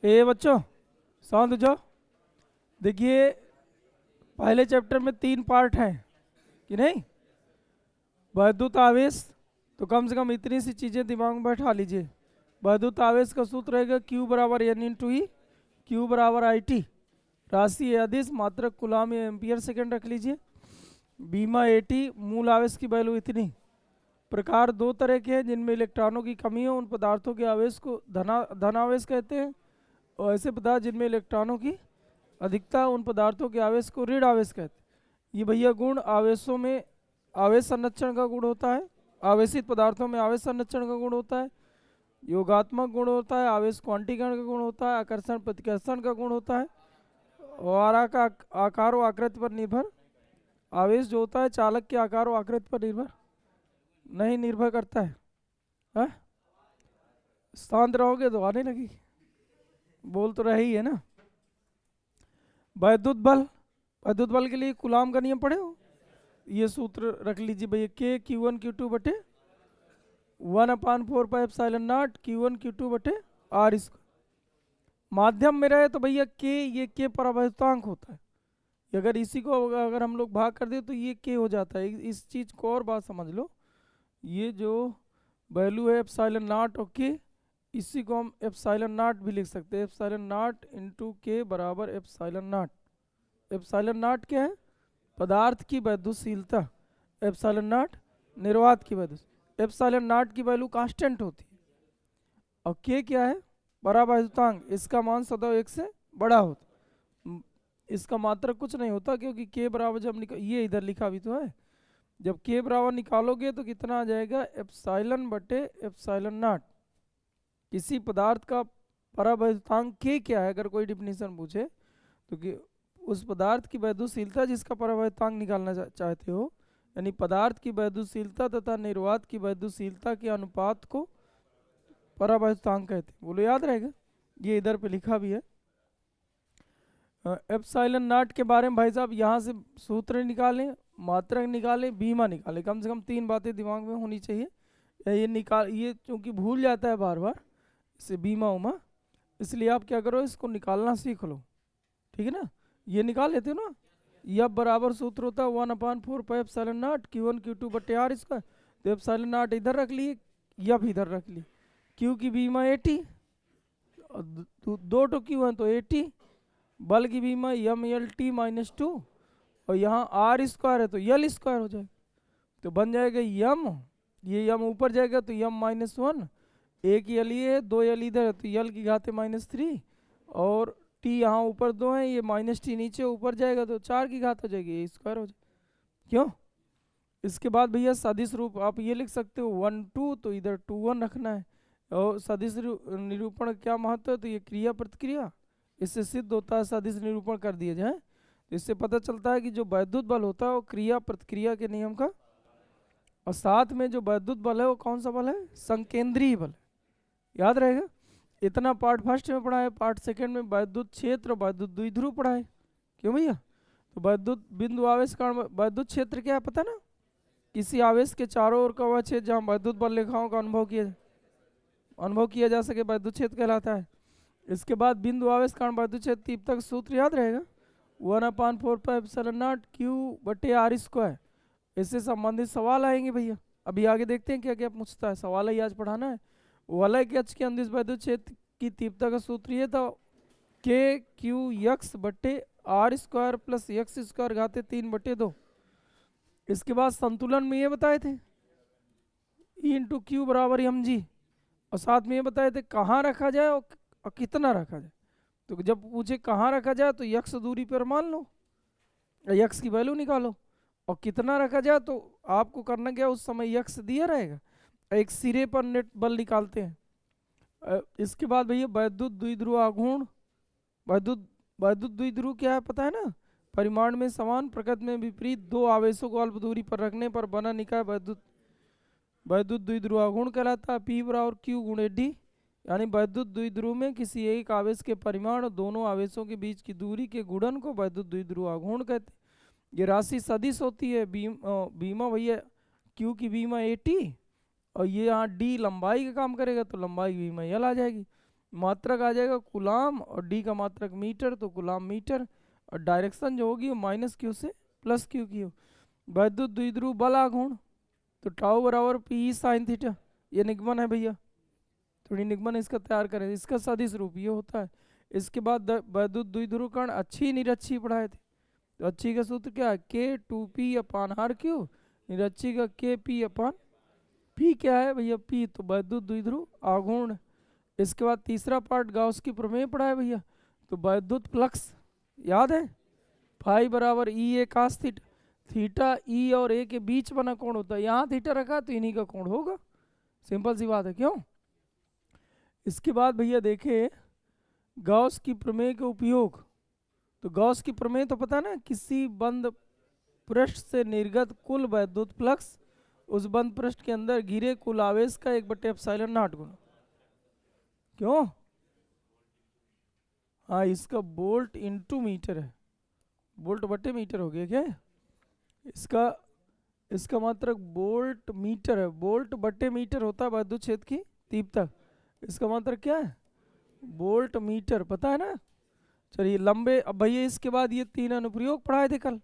ए बच्चों शांत हो जाओ। देखिए पहले चैप्टर में 3 पार्ट हैं कि नहीं। वैद्युत आवेश, तो कम से कम इतनी सी चीज़ें दिमाग में बैठा लीजिए। वैद्युत आवेश का सूत्र रहेगा Q बराबर N इंटू ई, Q बराबर IT, राशि अदिश, मात्रक कूलाम या एम्पियर सेकेंड रख लीजिए। बीमा AT, मूल आवेश की वैल्यू इतनी। प्रकार दो तरह के हैं जिनमें इलेक्ट्रॉनों की कमी हो, उन पदार्थों के आवेश को धनावेश कहते हैं, और ऐसे पदार्थ जिनमें इलेक्ट्रॉनों की अधिकता, उन पदार्थों के आवेश को ऋण आवेश कहते हैं। ये भैया गुण आवेशों में आवेश संरक्षण का गुण होता है, आवेशित पदार्थों में आवेश संरक्षण का गुण होता है, योगात्मक गुण होता है, आवेश क्वांटीकरण का गुण होता है, आकर्षण प्रतिकर्षण का गुण होता है, और का आकार व आकृति पर निर्भर। आवेश जो होता है चालक के आकार व आकृति पर निर्भर नहीं निर्भर करता है, हा? शांत रहोगे तो आने लगेगी, बोल तो रहे ही है ना। वैद्युत बल, वैद्युत बल के लिए कूलाम का नियम पढ़े हो। ये सूत्र रख लीजिए भैया, के Q1 Q2 बटे 1/4πε0 Q1 Q2 बटे R स्क्वायर। माध्यम में रहे तो भैया के, ये के परावैद्युतांक होता है। अगर इसी को अगर हम लोग भाग कर दे तो ये के हो जाता है। इस चीज को और बात समझ लो, ये जो वैल्यू है ε0 और के, इसी को हम ε0 भी लिख सकते हैं। ε0 इंटू के बराबर ε0। ε0 क्या है? पदार्थ की वैद्युतशीलता। ε0 निर्वात की वैद्युत। ε0 की वैल्यू कांस्टेंट होती है, और के क्या है? परावैद्युतांक। इसका मान सदैव 1 से बड़ा होता। इसका मात्रक कुछ नहीं होता, क्योंकि के बराबर जब ये इधर लिखा भी तो है, जब के बराबर निकालोगे तो कितना आ जाएगा? एप्सिलॉन बटे ε0। किसी पदार्थ का परावैद्युतांक के क्या है, अगर कोई डिफिनीशन पूछे तो कि उस पदार्थ की वैद्युतशीलता जिसका परावैद्युतांक निकालना चाहते हो, यानी पदार्थ की वैद्युतशीलता तथा निर्वात की वैद्युतशीलता के अनुपात को परावैद्युतांक कहते हैं। बोलो याद रहेगा, ये इधर पे लिखा भी है। ε0 के बारे में भाई साहब यहाँ से सूत्र निकालें, मात्रक निकालें, बीमा निकालें, कम से कम 3 बातें दिमाग में होनी चाहिए। ये निकाल, ये चूंकि भूल जाता है बार बार, इसे बीमा उमा, इसलिए आप क्या करो, इसको निकालना सीख लो, ठीक है ना। ये निकाल लेते हो ना। यह बराबर सूत्र होता है 1/4πε0 Q1 Q2 बटे R इसका। तो ε0 इधर रख लिए, यह भी इधर रख लिए। Q की बीमा 80, दो टो Q है तो 80, बल की बीमा MLT -2, और यहाँ R स्क्वायर है तो L स्क्वायर हो जाएगा। तो बन जाएगा यम, ये यम ऊपर जाएगा तो यम -1, एक यल ये है, 2 यल इधर है तो यल की घाते -3, और टी यहाँ ऊपर 2 है, ये -t नीचे ऊपर जाएगा तो 4 की घात हो जाएगी, ये स्क्वायर हो जाएगा। क्यों? इसके बाद भैया सदिश रूप आप ये लिख सकते हो 1 2, तो इधर 2 1 रखना है। और सदिश निरूपण क्या महत्व है? तो ये क्रिया प्रतिक्रिया, इससे सिद्ध होता है सदिश निरूपण कर दिया जाए तो इससे पता चलता है कि जो वैद्युत बल होता है वो क्रिया प्रतिक्रिया के नियम का, और साथ में जो वैद्युत बल है वो कौन सा बल है? संकेंद्रीय बल। याद रहेगा। इतना पार्ट फर्स्ट में पढ़ा है, पार्ट सेकंड में वैद्युत क्षेत्र वैद्युत द्विध्रुव पढ़ा है। क्यों भैया? तो वैद्युत बिंदु आवेश कारण वैद्युत क्षेत्र क्या है पता ना? किसी आवेश के चारों ओर का वह क्षेत्र जहाँ वैद्युत बल रेखाओं का अनुभव किया जा सके वैद्युत क्षेत्र कहलाता है। इसके बाद बिंदु आवेश कारण वैद्युत क्षेत्र तीव्रता सूत्र याद रहेगा 1/4πε0 Q बटे R स्क्वायर। इससे संबंधित सवाल आएंगे भैया, अभी आगे देखते हैं क्या क्या पूछता है। सवाल ही आज पढ़ाना है। वलय के अक्ष के अंदिश वैद्युत क्षेत्र की तीव्रता का सूत्र ये था के क्यू यक्स बटे R square plus X square घाते 3/2। इसके बाद संतुलन में ये बताए थे E इंटू क्यू बराबर mg, और साथ में ये बताए थे कहाँ रखा जाए और कितना रखा जाए। तो जब पूछे कहाँ रखा जाए तो यक्स दूरी पर मान लो, यक्स की वैल्यू निकालो, और कितना रखा जाए तो आपको करना क्या, उस समय यक्स दिया रहेगा, एक सिरे पर नेट बल निकालते हैं। इसके बाद भैया वैद्युत द्विध्रुव आघूर्ण। वैद्युत द्विध्रुव क्या है पता है ना? परिमाण में समान, प्रकृति में विपरीत दो आवेशों को अल्प दूरी पर रखने पर बना निकाय वैद्युत द्विध्रुव आघूर्ण कहलाता है। P बराबर Q गुणे D, यानी वैद्युत द्विध्रुव में किसी एक आवेश के परिमाण और दोनों आवेशों के बीच की दूरी के गुणन को वैद्युत द्विध्रुव आघूर्ण कहते हैं। ये राशि सदिश होती है। बीमा भैया Q की बीमा 80, और ये यहाँ D लंबाई का काम करेगा तो लंबाई की बीमा L आ जाएगी। मात्रक आ जाएगा कूलाम और डी का मात्रक मीटर, तो कूलाम मीटर, और डायरेक्शन जो होगी वो माइनस क्यू से प्लस क्यू की हो। वैद्युत द्विध्रुव बल आघूर्ण, तो टाउ बराबर पी साइन थीटा, ये निगमन है भैया, थोड़ी निगमन इसका तैयार करें, इसका सदिश रूप ये होता है। इसके बाद वैद्युत द्विध्रुव कण अच्छी निरक्षी पढ़ाए थे, तो अच्छी का सूत्र क्या है, के 2p अपान आर क्यू, निरक्षी का के पी अपान पी क्या है भैया, पी, तो वैद्युत द्विध्रुव आघूर्ण। इसके बाद तीसरा पार्ट गाउस की प्रमेय पढ़ा है भैया, तो वैद्युत फ्लक्स याद है, फाई बराबर ई ए कास थीटा, थीटा ई और ए के बीच बना कोण होता है, यहाँ थीटा रखा तो इन्हीं का कोण होगा, सिंपल सी बात है, क्यों। इसके बाद भैया देखे गॉस की प्रमेय के उपयोग, तो गॉस की प्रमेय तो पता ना, किसी बंद पृष्ठ से निर्गत कुल वैद्युत फ्लक्स उस बंद पृष्ठ के अंदर घिरे कुल आवेश का 1/ε0 गुना, क्यों, हाँ इसका बोल्ट इंटू मीटर है, बोल्ट बटे मीटर हो गया क्या, इसका मात्रक बोल्ट मीटर है, बोल्ट बटे मीटर होता है वैद्युत क्षेत्र की तीव्रता, इसका मात्रक क्या है, बोल्ट मीटर, पता है ना। चलिए लंबे, अब भैया इसके बाद ये 3 अनुप्रयोग पढ़ाए थे कल,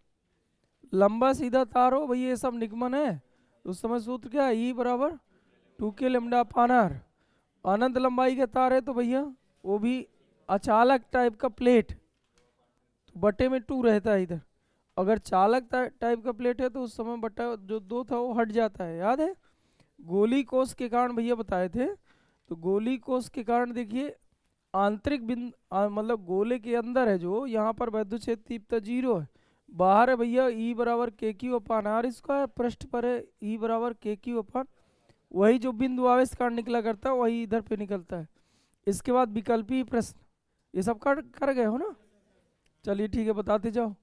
लंबा सीधा तार हो भैया ये सब निगमन है, उस समय सूत्र क्या है, ई बराबर 2k लैम्डा अपान आर, अनंत लंबाई का तार है तो भैया वो भी अचालक टाइप का प्लेट, तो बटे में 2 रहता है इधर, अगर चालक टाइप का प्लेट है तो उस समय बटा जो 2 था वो हट जाता है, याद है। गोली कोष के कारण भैया बताए थे, तो गोली कोष के कारण देखिए आंतरिक बिंदु मतलब गोले के अंदर है जो, यहाँ पर वैद्युत क्षेत्र तीव्रता 0 है, बाहर है भैया ई बराबर के क्यू अपान आर स्क्वायर, पृष्ठ पर है ई बराबर के क्यू अपान, वही जो बिंदु आवेश कारण निकला करता है वही इधर पे निकलता है। इसके बाद विकल्पी प्रश्न, ये सब कर गए हो ना, चलिए ठीक है बताते जाओ।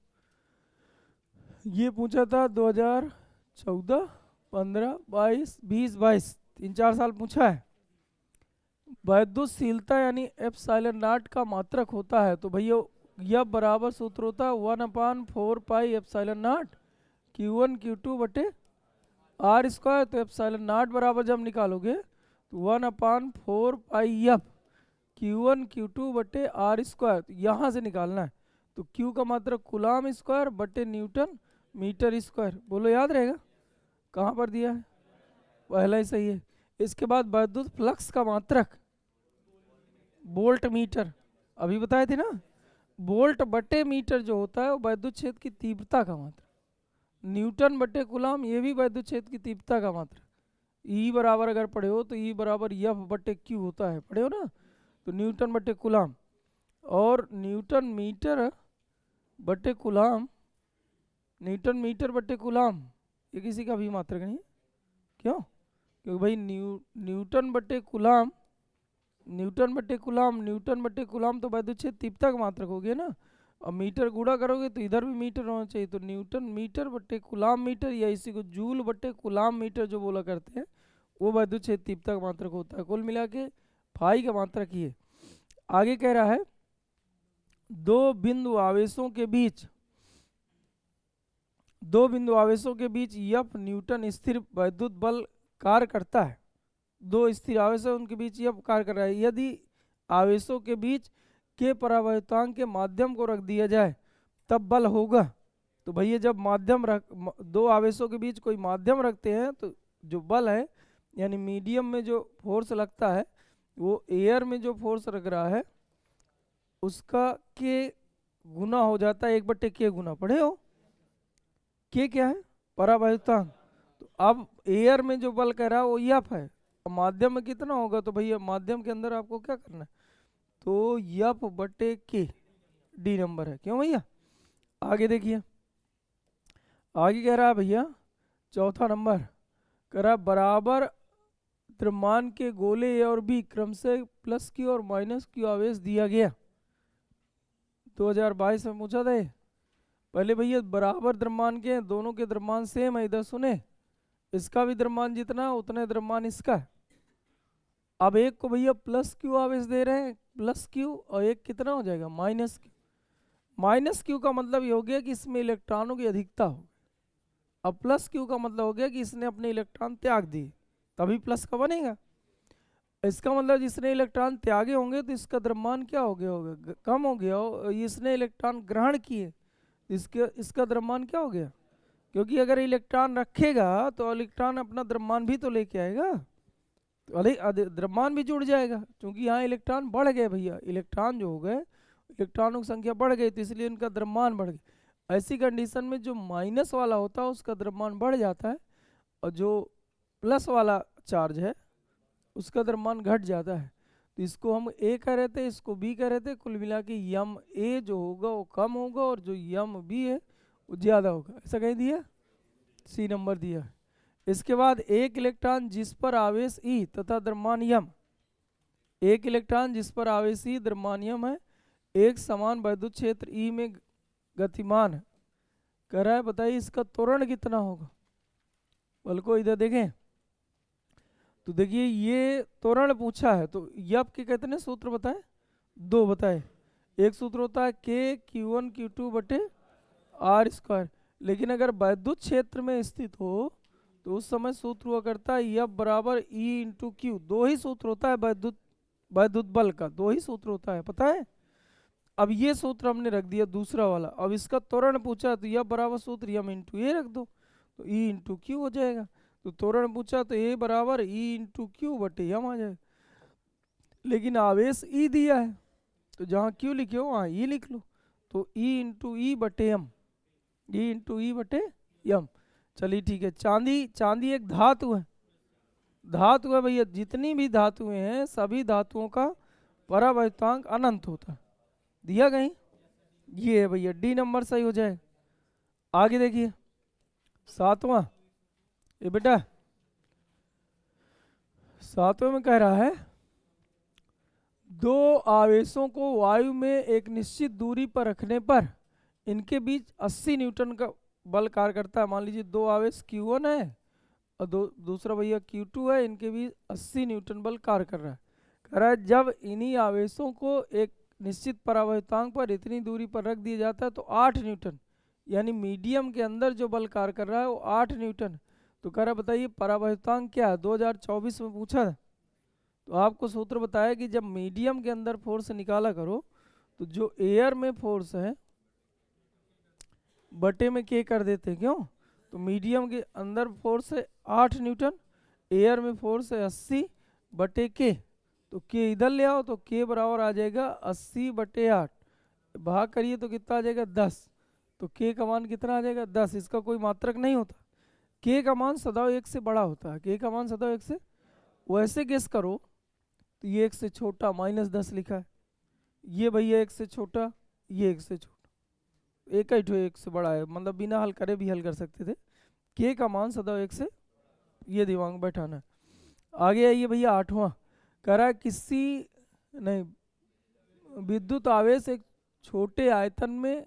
ये पूछा था 2014, 15, 22, 20, 22, 3-4 साल पूछा है। वैद्युतशीलता यानी एप्सिलॉन नॉट का मात्रक होता है, तो भैया यह बराबर सूत्र होता है 1/4 pi epsilon not Q1 Q2 बटे आर स्क्वायर, तो एप्सिलॉन नॉट बराबर जब निकालोगे तो 1/4 पाई एफ Q1 Q2 बटे आर स्क्वायर, यहाँ से निकालना है, तो Q का मात्रक कूलाम स्क्वायर बटे न्यूटन मीटर स्क्वायर, बोलो याद रहेगा, कहाँ पर दिया है, पहला ही सही है। इसके बाद वैद्युत फ्लक्स का मात्रक बोल्ट मीटर, अभी बताए थे ना, बोल्ट बटे मीटर जो होता है वो वैद्युत क्षेत्र की तीव्रता का मात्रक, न्यूटन बटे कूलाम ये भी वैद्युत क्षेत्र की तीव्रता का मात्रक, ई बराबर अगर पढ़े हो तो ई बराबर एफ बटे क्यू होता है, पढ़े हो ना, तो न्यूटन बटे कूलाम, और न्यूटन मीटर बटे कूलाम, न्यूटन मीटर बटे कूलाम ये किसी का भी मात्रक नहीं है, क्यों, क्योंकि भाई न्यूटन बटे कूलाम, न्यूटन बटे कूलाम तो वैद्युत क्षेत्र तीव्रता का मात्रक हो गया ना, और मीटर गुणा करोगे तो इधर भी मीटर होना चाहिए, तो न्यूटन मीटर बटे कूलाम मीटर, या इसी को जूल बटे कूलाम मीटर जो बोला करते हैं वो वैद्युत क्षेत्र तीव्रता का मात्रक होता है। कुल मिला के फाई का मात्रक ही है। आगे कह रहा है दो बिंदु आवेशों के बीच एफ न्यूटन स्थिर वैद्युत बल कार्य करता है, दो स्थिर आवेश है उनके बीच यह कार्य कर रहा है, यदि आवेशों के बीच के परावर्तांक के माध्यम को रख दिया जाए तब बल होगा, तो भैया जब माध्यम दो आवेशों के बीच कोई माध्यम रखते हैं तो जो बल है यानी मीडियम में जो फोर्स लगता है वो एयर में जो फोर्स लग रहा है उसका के गुना हो जाता है 1/k गुना, पढ़े हो, के क्या है परावर्तांक, तो अब एयर में जो बल कह रहा है वो एफ है, माध्यम में कितना होगा, तो भैया माध्यम के अंदर आपको क्या करना है, तो एफ बटे के डी नंबर है, क्यों भैया। आगे देखिए, आगे कह रहा है भैया चौथा नंबर कह रहा है बराबर द्रव्यमान के गोले ए और बी क्रम से प्लस क्यू और माइनस क्यू आवेश दिया गया, 2022 में पूछा था। पहले भैया बराबर द्रव्यमान के दोनों के द्रव्यमान सेम है, इधर सुने, इसका भी द्रव्यमान जितना उतने द्रव्यमान इसका है। अब एक को भैया प्लस क्यू आवेश दे रहे हैं, प्लस क्यू, और एक कितना हो जाएगा माइनस क्यू, माइनस क्यू का मतलब ये हो गया कि इसमें इलेक्ट्रॉनों की अधिकता हो, अब प्लस क्यू का मतलब हो गया कि इसने अपने इलेक्ट्रॉन त्याग दिए, तभी प्लस का बनेगा। इसका मतलब जिसने इलेक्ट्रॉन त्यागे होंगे तो इसका द्रव्यमान क्या हो गया होगा, कम हो गया हो। इसने इलेक्ट्रॉन ग्रहण किए, इसका द्रव्यमान क्या हो गया, क्योंकि अगर इलेक्ट्रॉन रखेगा तो इलेक्ट्रॉन अपना द्रव्यमान भी तो लेके आएगा, तो द्रव्यमान भी जुड़ जाएगा। क्योंकि यहाँ इलेक्ट्रॉन बढ़ गए भैया, इलेक्ट्रॉन जो हो गए, इलेक्ट्रॉनों की संख्या बढ़ गई तो इसलिए इनका द्रव्यमान बढ़ गया। ऐसी कंडीशन में जो माइनस वाला होता है उसका द्रव्यमान बढ़ जाता है, और जो प्लस वाला चार्ज है उसका द्रव्यमान घट जाता है। तो इसको हम ए कह रहे थे, इसको बी कह रहे थे। कुल मिला के यम ए जो होगा वो कम होगा और जो यम बी है वो ज़्यादा होगा, ऐसा कहीं दिया, सी नंबर दिया है। इसके बाद एक इलेक्ट्रॉन जिस पर आवेश ई तथा द्रव्यमान यम, एक इलेक्ट्रॉन जिस पर आवेश ई द्रव्यमान यम है, एक समान वैद्युत क्षेत्र ई में गतिमान है। कह रहा है बताइए इसका त्वरण कितना होगा। बल को इधर देखें तो देखिए ये त्वरण पूछा है, तो यप के कितने सूत्र बताए, दो बताए। एक सूत्र होता है के Q1 Q2 बटे आर स्क्वायर, लेकिन अगर वैद्युत क्षेत्र में स्थित हो तो उस समय सूत्र हुआ करता है यप बराबर ई इंटू क्यू। दो ही सूत्र होता है वैद्युत बल का, दो ही सूत्र होता है, पता है। अब ये सूत्र हमने रख दिया दूसरा वाला, अब इसका त्वरण पूछा तो यप बराबर सूत्र यम इंटू ए रख दो तो ई इंटू क्यू हो जाएगा। तो त्वरण पूछा तो ए बराबर ई इंटू क्यू बटे यम आ जाएगा। लेकिन आवेश ई दिया है तो जहाँ क्यू लिखे हो वहाँ ई लिख लो, तो ई इंटू ई बटे यम, ई इंटू ई बटे यम। चलिए ठीक है। चांदी एक धातु है, धातु है भैया, जितनी भी धातुएं हैं सभी धातुओं का परावैद्युतांक अनंत होता है, दिया कहीं, ये है भैया, डी नंबर सही हो जाए। आगे देखिए 7वां, ये बेटा 7वें में कह रहा है दो आवेशों को वायु में एक निश्चित दूरी पर रखने पर इनके बीच 80 न्यूटन का बल कार्य करता है। मान लीजिए दो आवेश Q1 है और दूसरा भैया Q2 है, इनके बीच 80 न्यूटन बल कार्य कर रहा है। कह रहा है जब इन्हीं आवेशों को एक निश्चित परावैद्युतांक पर इतनी दूरी पर रख दिया जाता है तो 8 न्यूटन, यानी मीडियम के अंदर जो बल कार्य कर रहा है वो 8 न्यूटन। तो कह रहा है बताइए परावैद्युतांक क्या है, 2024 में पूछा था। तो आपको सूत्र बताया कि जब मीडियम के अंदर फोर्स निकाला करो तो जो एयर में फोर्स है बटे में के कर देते हैं, क्यों, तो मीडियम के अंदर फोर्स है 8 न्यूटन, एयर में फोर्स है 80 बटे के, तो के इधर ले आओ तो के बराबर आ जाएगा 80 बटे 8, भाग करिए तो कितना आ जाएगा 10, तो के का मान कितना आ जाएगा 10। इसका कोई मात्रक नहीं होता, के का मान सदैव 1 से बड़ा होता है, के का मान सदैव 1 से, वैसे गेस करो तो ये 1 से छोटा -10 लिखा है, ये भैया 1 से छोटा, ये 1 से छोटा, एक ही ठो 1 से बड़ा है, मतलब बिना हल करे भी हल कर सकते थे। के का मान सदैव 1 से, ये दिमाग में बैठाना है। आगे आइए भैया 8वां, कह रहा है किसी नहीं विद्युत आवेश एक छोटे आयतन में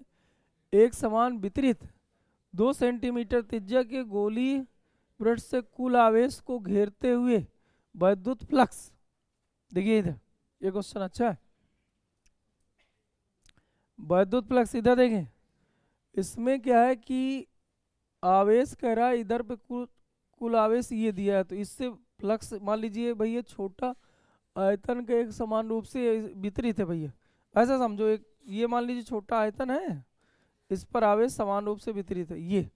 एक समान वितरित 2 सेंटीमीटर त्रिज्या के गोलीय पृष्ठ से कुल आवेश को घेरते हुए वैद्युत फ्लक्स, देखिए इधर ये क्वेश्चन अच्छा है, वैद्युत फ्लक्स इधर देखें, इसमें क्या है कि आवेश कह रहा है इधर पे कुल आवेश ये दिया है, तो इससे फ्लक्स मान लीजिए भैया छोटा आयतन के एक समान रूप से वितरित है भैया, ऐसा समझो, एक ये मान लीजिए छोटा आयतन है, इस पर आवेश समान रूप से वितरित है। ये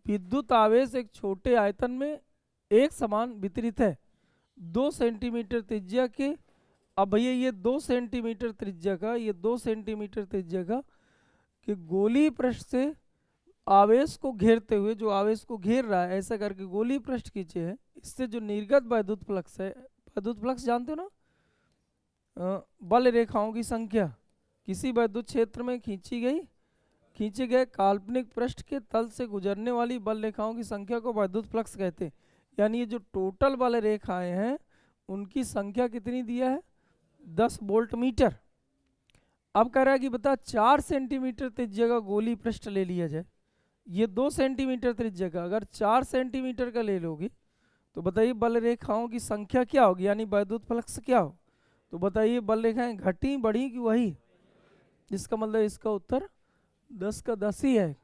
विद्युत आवेश एक छोटे आयतन में एक समान वितरित है 2 सेंटीमीटर त्रिज्या के। अब भैया ये 2 सेंटीमीटर त्रिज्या का, ये 2 सेंटीमीटर त्रिज्या का कि गोलीय पृष्ठ से आवेश को घेरते हुए, जो आवेश को घेर रहा है ऐसा करके गोलीय पृष्ठ खींचे है, इससे जो निर्गत वैद्युत फ्लक्स है, वैद्युत फ्लक्स जानते हो ना, बल रेखाओं की संख्या किसी वैद्युत क्षेत्र में खींचे गए काल्पनिक पृष्ठ के तल से गुजरने वाली बल रेखाओं की संख्या को वैद्युत फ्लक्स कहते हैं। यानी ये जो टोटल बल रेखाएं हैं उनकी संख्या कितनी दिया है, 10 वोल्ट मीटर। अब कह रहा है कि बता 4 सेंटीमीटर त्रिज्या का गोलीय पृष्ठ ले लिया जाए, ये 2 सेंटीमीटर त्रिज्या का, अगर 4 सेंटीमीटर का ले लोगे तो बताइए बल रेखाओं की संख्या क्या होगी, यानी वैद्युत फ्लक्स क्या हो। तो बताइए बल रेखाएं घटी बढ़ी कि वही, इसका मतलब इसका उत्तर 10 का 10 ही है,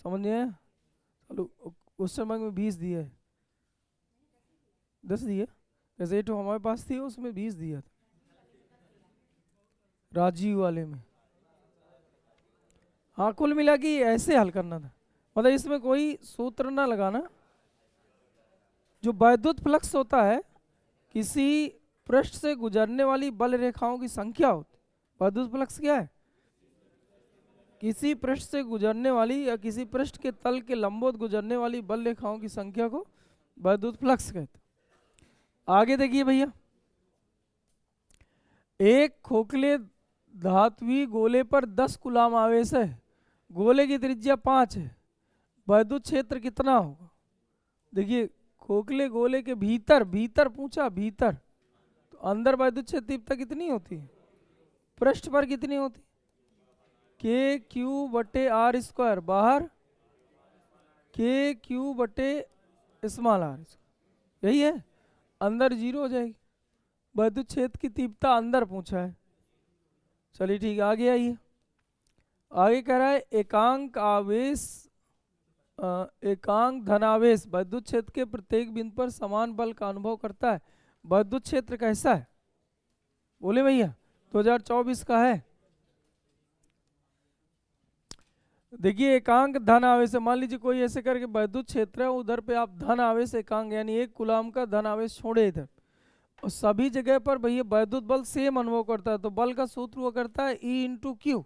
समझ गए। चलो क्वेश्चन मार्क में 20 दिया है, 10 दिए, जैसे तो हमारे पास थी उसमें 20 दिया था राजीव वाले में। हाँ कुल मिला के ऐसे हल करना था, मतलब इसमें कोई सूत्र ना लगाना। जो वैद्युत फ्लक्स होता है किसी पृष्ठ से गुजरने वाली बल रेखाओं की संख्या होती है। वैद्युत फ्लक्स क्या है? किसी पृष्ठ से गुजरने वाली या किसी पृष्ठ के तल के लंबवत गुजरने वाली बल रेखाओं की संख्या को वैद्युत फ्लक्स कहते हैं। आगे देखिए भैया, एक खोखले धात्वी गोले पर 10 कूलाम आवेश है, गोले की त्रिज्या 5 है, वैद्युत क्षेत्र कितना होगा? देखिए खोखले गोले के भीतर, भीतर पूछा भीतर, तो अंदर वैद्युत क्षेत्र तीव्रता कितनी होती है, पृष्ठ पर कितनी होती? के क्यू बटे आर स्क्वायर, बाहर के क्यू बटे स्मॉल आर, यही है, अंदर 0 हो जाएगी। वैद्युत क्षेत्र की तीव्रता अंदर पूछा है। चलिए ठीक है, आगे आइए। आगे कह रहा है एकांक आवेश, एकांक धनावेश वैद्युत क्षेत्र के प्रत्येक बिंदु पर समान बल का अनुभव करता है, वैद्युत क्षेत्र कैसा है? बोले भैया 2024 का है। देखिए एकांक धन आवेश है, मान लीजिए कोई ऐसे करके वैद्युत क्षेत्र है, उधर पे आप धन आवेश एकांक यानी 1 कूलाम का धन आवेश छोड़े इधर, और सभी जगह पर भैया वैद्युत बल सेम अनुभव करता है, तो बल का सूत्र हुआ करता है E इंटू क्यू।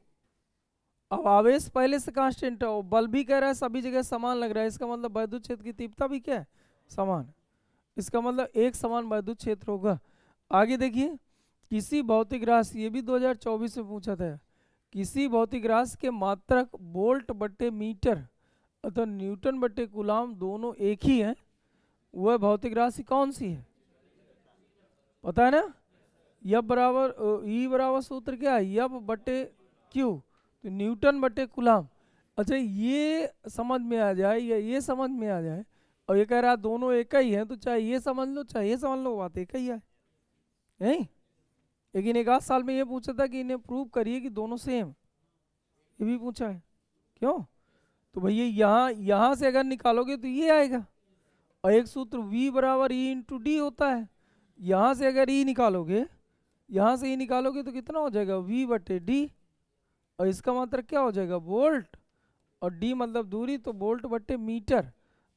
अब आवेश पहले से कांस्टेंट है और बल भी कह रहा है सभी जगह समान लग रहा है, इसका मतलब वैद्युत क्षेत्र की तीव्रता भी क्या है, समान। इसका मतलब एक समान वैद्युत क्षेत्र होगा। आगे देखिए, किसी भौतिक राशि, ये भी 2024 में पूछा था, किसी भौतिक राशि के मात्रक वोल्ट बटे मीटर अथवा न्यूटन बटे कूलाम दोनों एक ही हैं, वह भौतिक राशि कौन सी है? पता है ना, यफ बराबर ई बराबर सूत्र क्या है, यफ बटे क्यू, तो न्यूटन बटे कूलाम। अच्छा ये समझ में आ जाए या ये समझ में आ जाए, और ये कह रहा है दोनों एक ही हैं, तो चाहे ये समझ लो चाहे ये समझ लो, बात एक ही है, नहीं? लेकिन एक आध साल में ये पूछा था कि इन्हें प्रूव करिए कि दोनों सेम, ये भी पूछा है। क्यों? तो भैया यहाँ से अगर निकालोगे तो ये आएगा, और एक सूत्र V बराबर E इंटू डी होता है, यहाँ से अगर E निकालोगे, यहाँ से E निकालोगे तो कितना हो जाएगा V बटे डी, और इसका मात्रक क्या हो जाएगा वोल्ट, और D मतलब दूरी, तो वोल्ट बटे मीटर,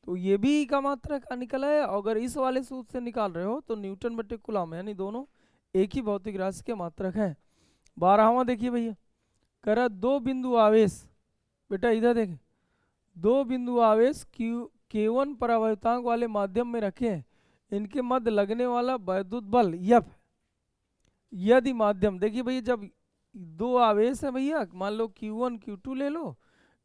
तो ये भी E का मात्रक निकला है। अगर इस वाले सूत्र से निकाल रहे हो तो न्यूटन बटे कूलाम, यानी दोनों एक ही भौतिक राशि के मात्रक हैं। 12वां देखिए भैया, कह रहा 2 बिंदु आवेश, बेटा इधर देखें, 2 बिंदु आवेश K1 परावर्तांक वाले माध्यम में रखे हैं, इनके मध्य लगने वाला वैद्युत बल F, यदि माध्यम, देखिए भैया जब 2 आवेश है भैया, मान लो Q1 Q2 ले लो,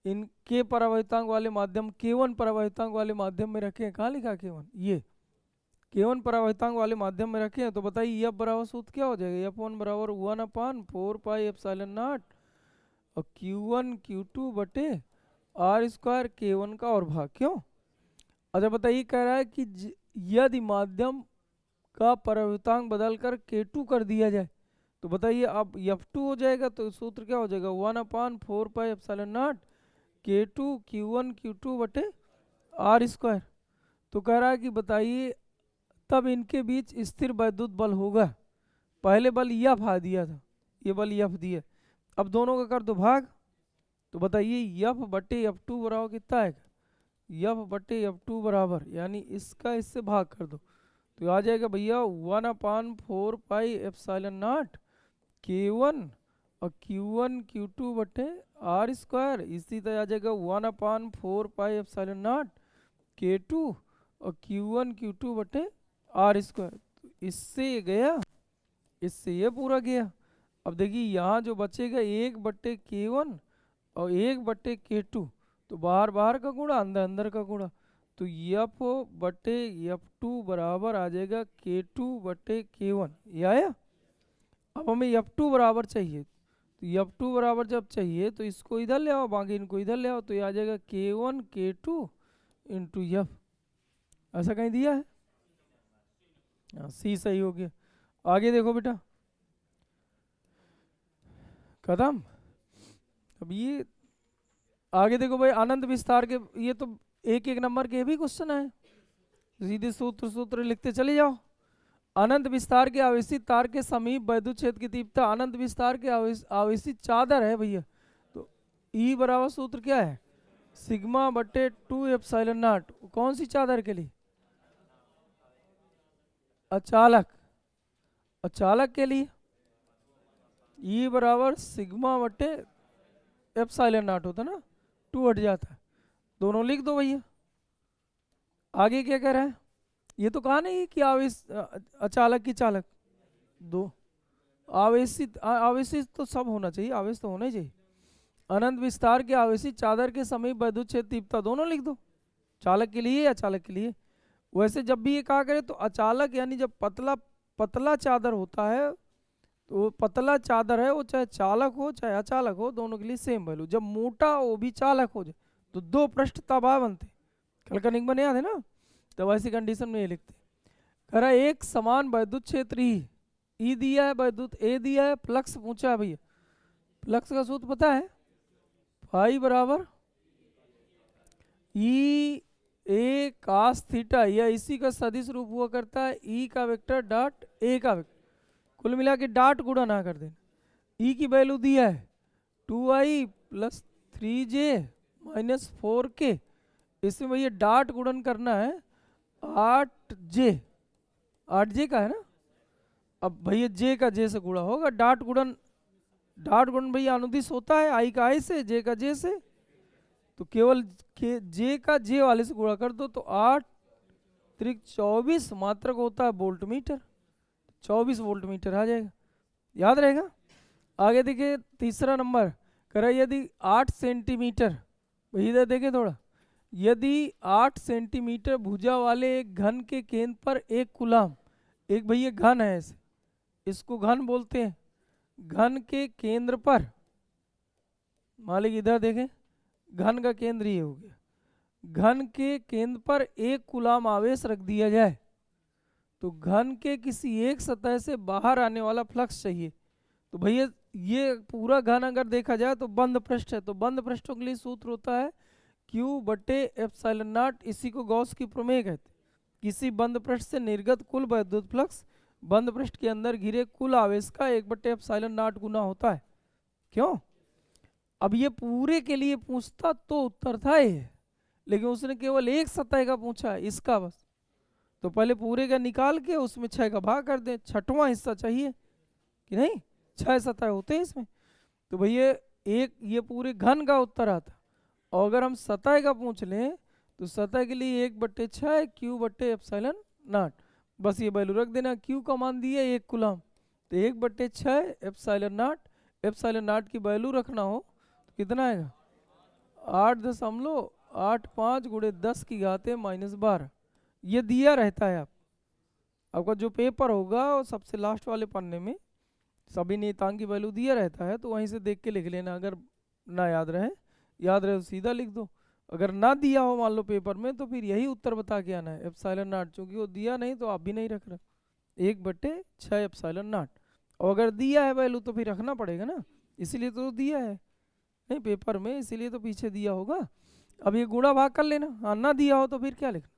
इनके परावर्तांक वाले माध्यम K1 परावर्तांक वाले माध्यम में रखे हैं, कहाँ लिखा K1, ये K1 परावर्तांक वाले माध्यम में रखे हैं, तो बताइए F बराबर सूत्र क्या हो जाएगा, F1 बराबर 1/4 पाई एप्सिलॉन नॉट और Q1 Q2 बटे आर स्क्वायर K1 का और भाग। क्यों? अच्छा बताइए, कह रहा है कि यदि माध्यम का परावर्तांक बदलकर K2 कर दिया जाए, तो बताइए अब F2 हो जाएगा, तो सूत्र क्या हो जाएगा 1/4 pi epsilon not K2 Q1 Q2 बटे आर स्क्वायर। तो कह रहा है कि बताइए तब इनके बीच स्थिर वैद्युत बल होगा, पहले बल F आ दिया था, ये बल F दिया, अब दोनों का कर दो भाग, तो बताइए F बटे F2 बराबर कितना आएगा, F बटे F2 बराबर, यानी इसका इससे भाग कर दो, तो आ जाएगा भैया 1/4 पाई एप्सिलॉन नॉट K1 और Q1 Q2 बटे आर स्क्वायर, इसी तरह आ जाएगा 1/4 पाई एप्सिलॉन नॉट K2 और Q1 Q2 बटे आर स्क्वायर। इससे ये गया, इससे ये पूरा गया। अब देखिए यहाँ जो बचेगा 1/K1 और 1/K2, तो बाहर बाहर का गुणा अंदर अंदर का गुणा, तो F बटे F2 बराबर आ जाएगा K2 बटे K1, ये आया। अब हमें F2 बराबर चाहिए, तो F2 बराबर जब चाहिए तो इसको इधर ले आओ, बाकी इनको इधर ले आओ, तो ये आ जाएगा K1 K2 इंटू F, ऐसा कहीं दिया है, सी सही हो गया। आगे देखो बेटा, कदम, अब ये आगे देखो भाई, अनंत विस्तार के, ये तो एक एक नंबर के भी क्वेश्चन है, सीधे सूत्र लिखते चले जाओ। अनंत विस्तार के आवेशित तार के समीप विद्युत क्षेत्र की तीव्रता, अनंत विस्तार के आवेशित चादर है भैया, तो E बराबर सूत्र क्या है, सिग्मा बटे 2 एप्सिलॉन नॉट। कौन सी चादर के लिए, अचालक, अचालक के लिए E बराबर सिग्मा बटे एप्सिलॉन नॉट होता ना, 2 हट जाता है, दोनों लिख दो भैया। आगे क्या कह रहा है, ये तो कहा नहीं कि आवेश अचालक की चालक दो, आवेशित, आवेशित तो सब होना चाहिए, आवेश तो होना ही चाहिए। अनंत विस्तार के आवेशित चादर के समीप विद्युत क्षेत्र तीव्रता, दोनों लिख दो, चालक के लिए या चालक के लिए। वैसे जब भी ये कहा करे तो अचालक यानी जब पतला पतला चादर होता है, तो पतला चादर है वो चाहे चालक हो चाहे अचालक हो, दोनों के लिए सेम वैल्यू। जब मोटा वो भी चालक हो जाए तो दो पृष्ठ तबाह बनते, कल का निगम याद है ना, तो ऐसी कंडीशन में ये लिखते। कह रहा एक समान विद्युत क्षेत्र ई दिया है, विद्युत ए दिया है, फ्लक्स पूछा है भैया, फ्लक्स का सूत्र पता है, फाई बराबर ई ए कास थीटा, या इसी का सदिश रूप हुआ करता है ई का वेक्टर डॉट ए का वेक्टर, कुल मिला के डॉट गुणा ना कर देना। ई की वैल्यू दिया है 2i plus 3j minus 4k, इसमें भैया डॉट गुणन करना है 8j, 8j का है ना, अब भैया j का j से गुणा होगा, डॉट गुणन भैया अनुदिश होता है i का i से, j का j से, तो केवल j का j वाले से गुणा कर दो, तो 8 त्रिक 24 मात्रक होता है वोल्ट मीटर, 24 वोल्ट मीटर आ जाएगा, याद रहेगा। आगे देखिए तीसरा नंबर, कह यदि 8 सेंटीमीटर, इधर देखे थोड़ा, यदि 8 सेंटीमीटर भुजा वाले एक घन के केंद्र पर एक कूलाम, एक भैया घन है ऐसे, इसको घन बोलते हैं, घन के केंद्र पर, मालिक इधर देखें, घन का केंद्र ये हो गया, घन के केंद्र पर एक कूलाम आवेश रख दिया जाए, तो घन के किसी एक सतह से बाहर आने वाला फ्लक्स चाहिए। तो भैया ये पूरा घन अगर देखा जाए तो बंद पृष्ठ है, तो बंद पृष्ठों के लिए सूत्र होता है Q बटे एप्सिलॉन नॉट, इसी को गॉस की प्रमेय कहते हैं। किसी बंद पृष्ठ से निर्गत कुल विद्युत फ्लक्स बंद पृष्ठ के अंदर घिरे कुल आवेश का 1 बटे एप्सिलॉन नॉट गुना होता है। क्यों, अब ये पूरे के लिए पूछता तो उत्तर था ये, लेकिन उसने केवल एक सतह का पूछा है, इसका बस, तो पहले पूरे का निकाल के उसमें 6 का भाग कर दे, छठवां हिस्सा चाहिए कि नहीं, 6 सतह होते हैं इसमें, तो भैया एक ये पूरे घन का उत्तर आता। और अगर हम सतह का पूछ लें तो सतह के लिए 1 बटे 6 Q बटे एप्सिलॉन नॉट, बस ये वैल्यू रख देना, Q का मान दिया 1 कूलाम, तो 1 बटे 6 एप्सिलॉन नॉट, एप्सिलॉन नॉट की वैल्यू रखना हो तो कितना आएगा 8.85 गुणे 10 की घाते -12, ये दिया रहता है। आपका जो पेपर होगा वो सबसे लास्ट वाले पन्ने में सभी नियतांक की वैल्यू दिया रहता है, तो वहीं से देख के लिख लेना, अगर ना याद रहे तो सीधा लिख दो, अगर ना दिया हो मान लो पेपर में तो फिर यही उत्तर बता के आना है एप्सिलॉन नॉट, क्योंकि वो दिया नहीं तो आप भी नहीं रख रहे 1 बटे 6 एप्सिलॉन नॉट, और अगर दिया है वैल्यू तो फिर रखना पड़ेगा ना, इसीलिए तो दिया है नहीं पेपर में, इसीलिए तो पीछे दिया होगा। अब ये गुणा भाग कर लेना, हाँ ना दिया हो तो फिर क्या लिखना,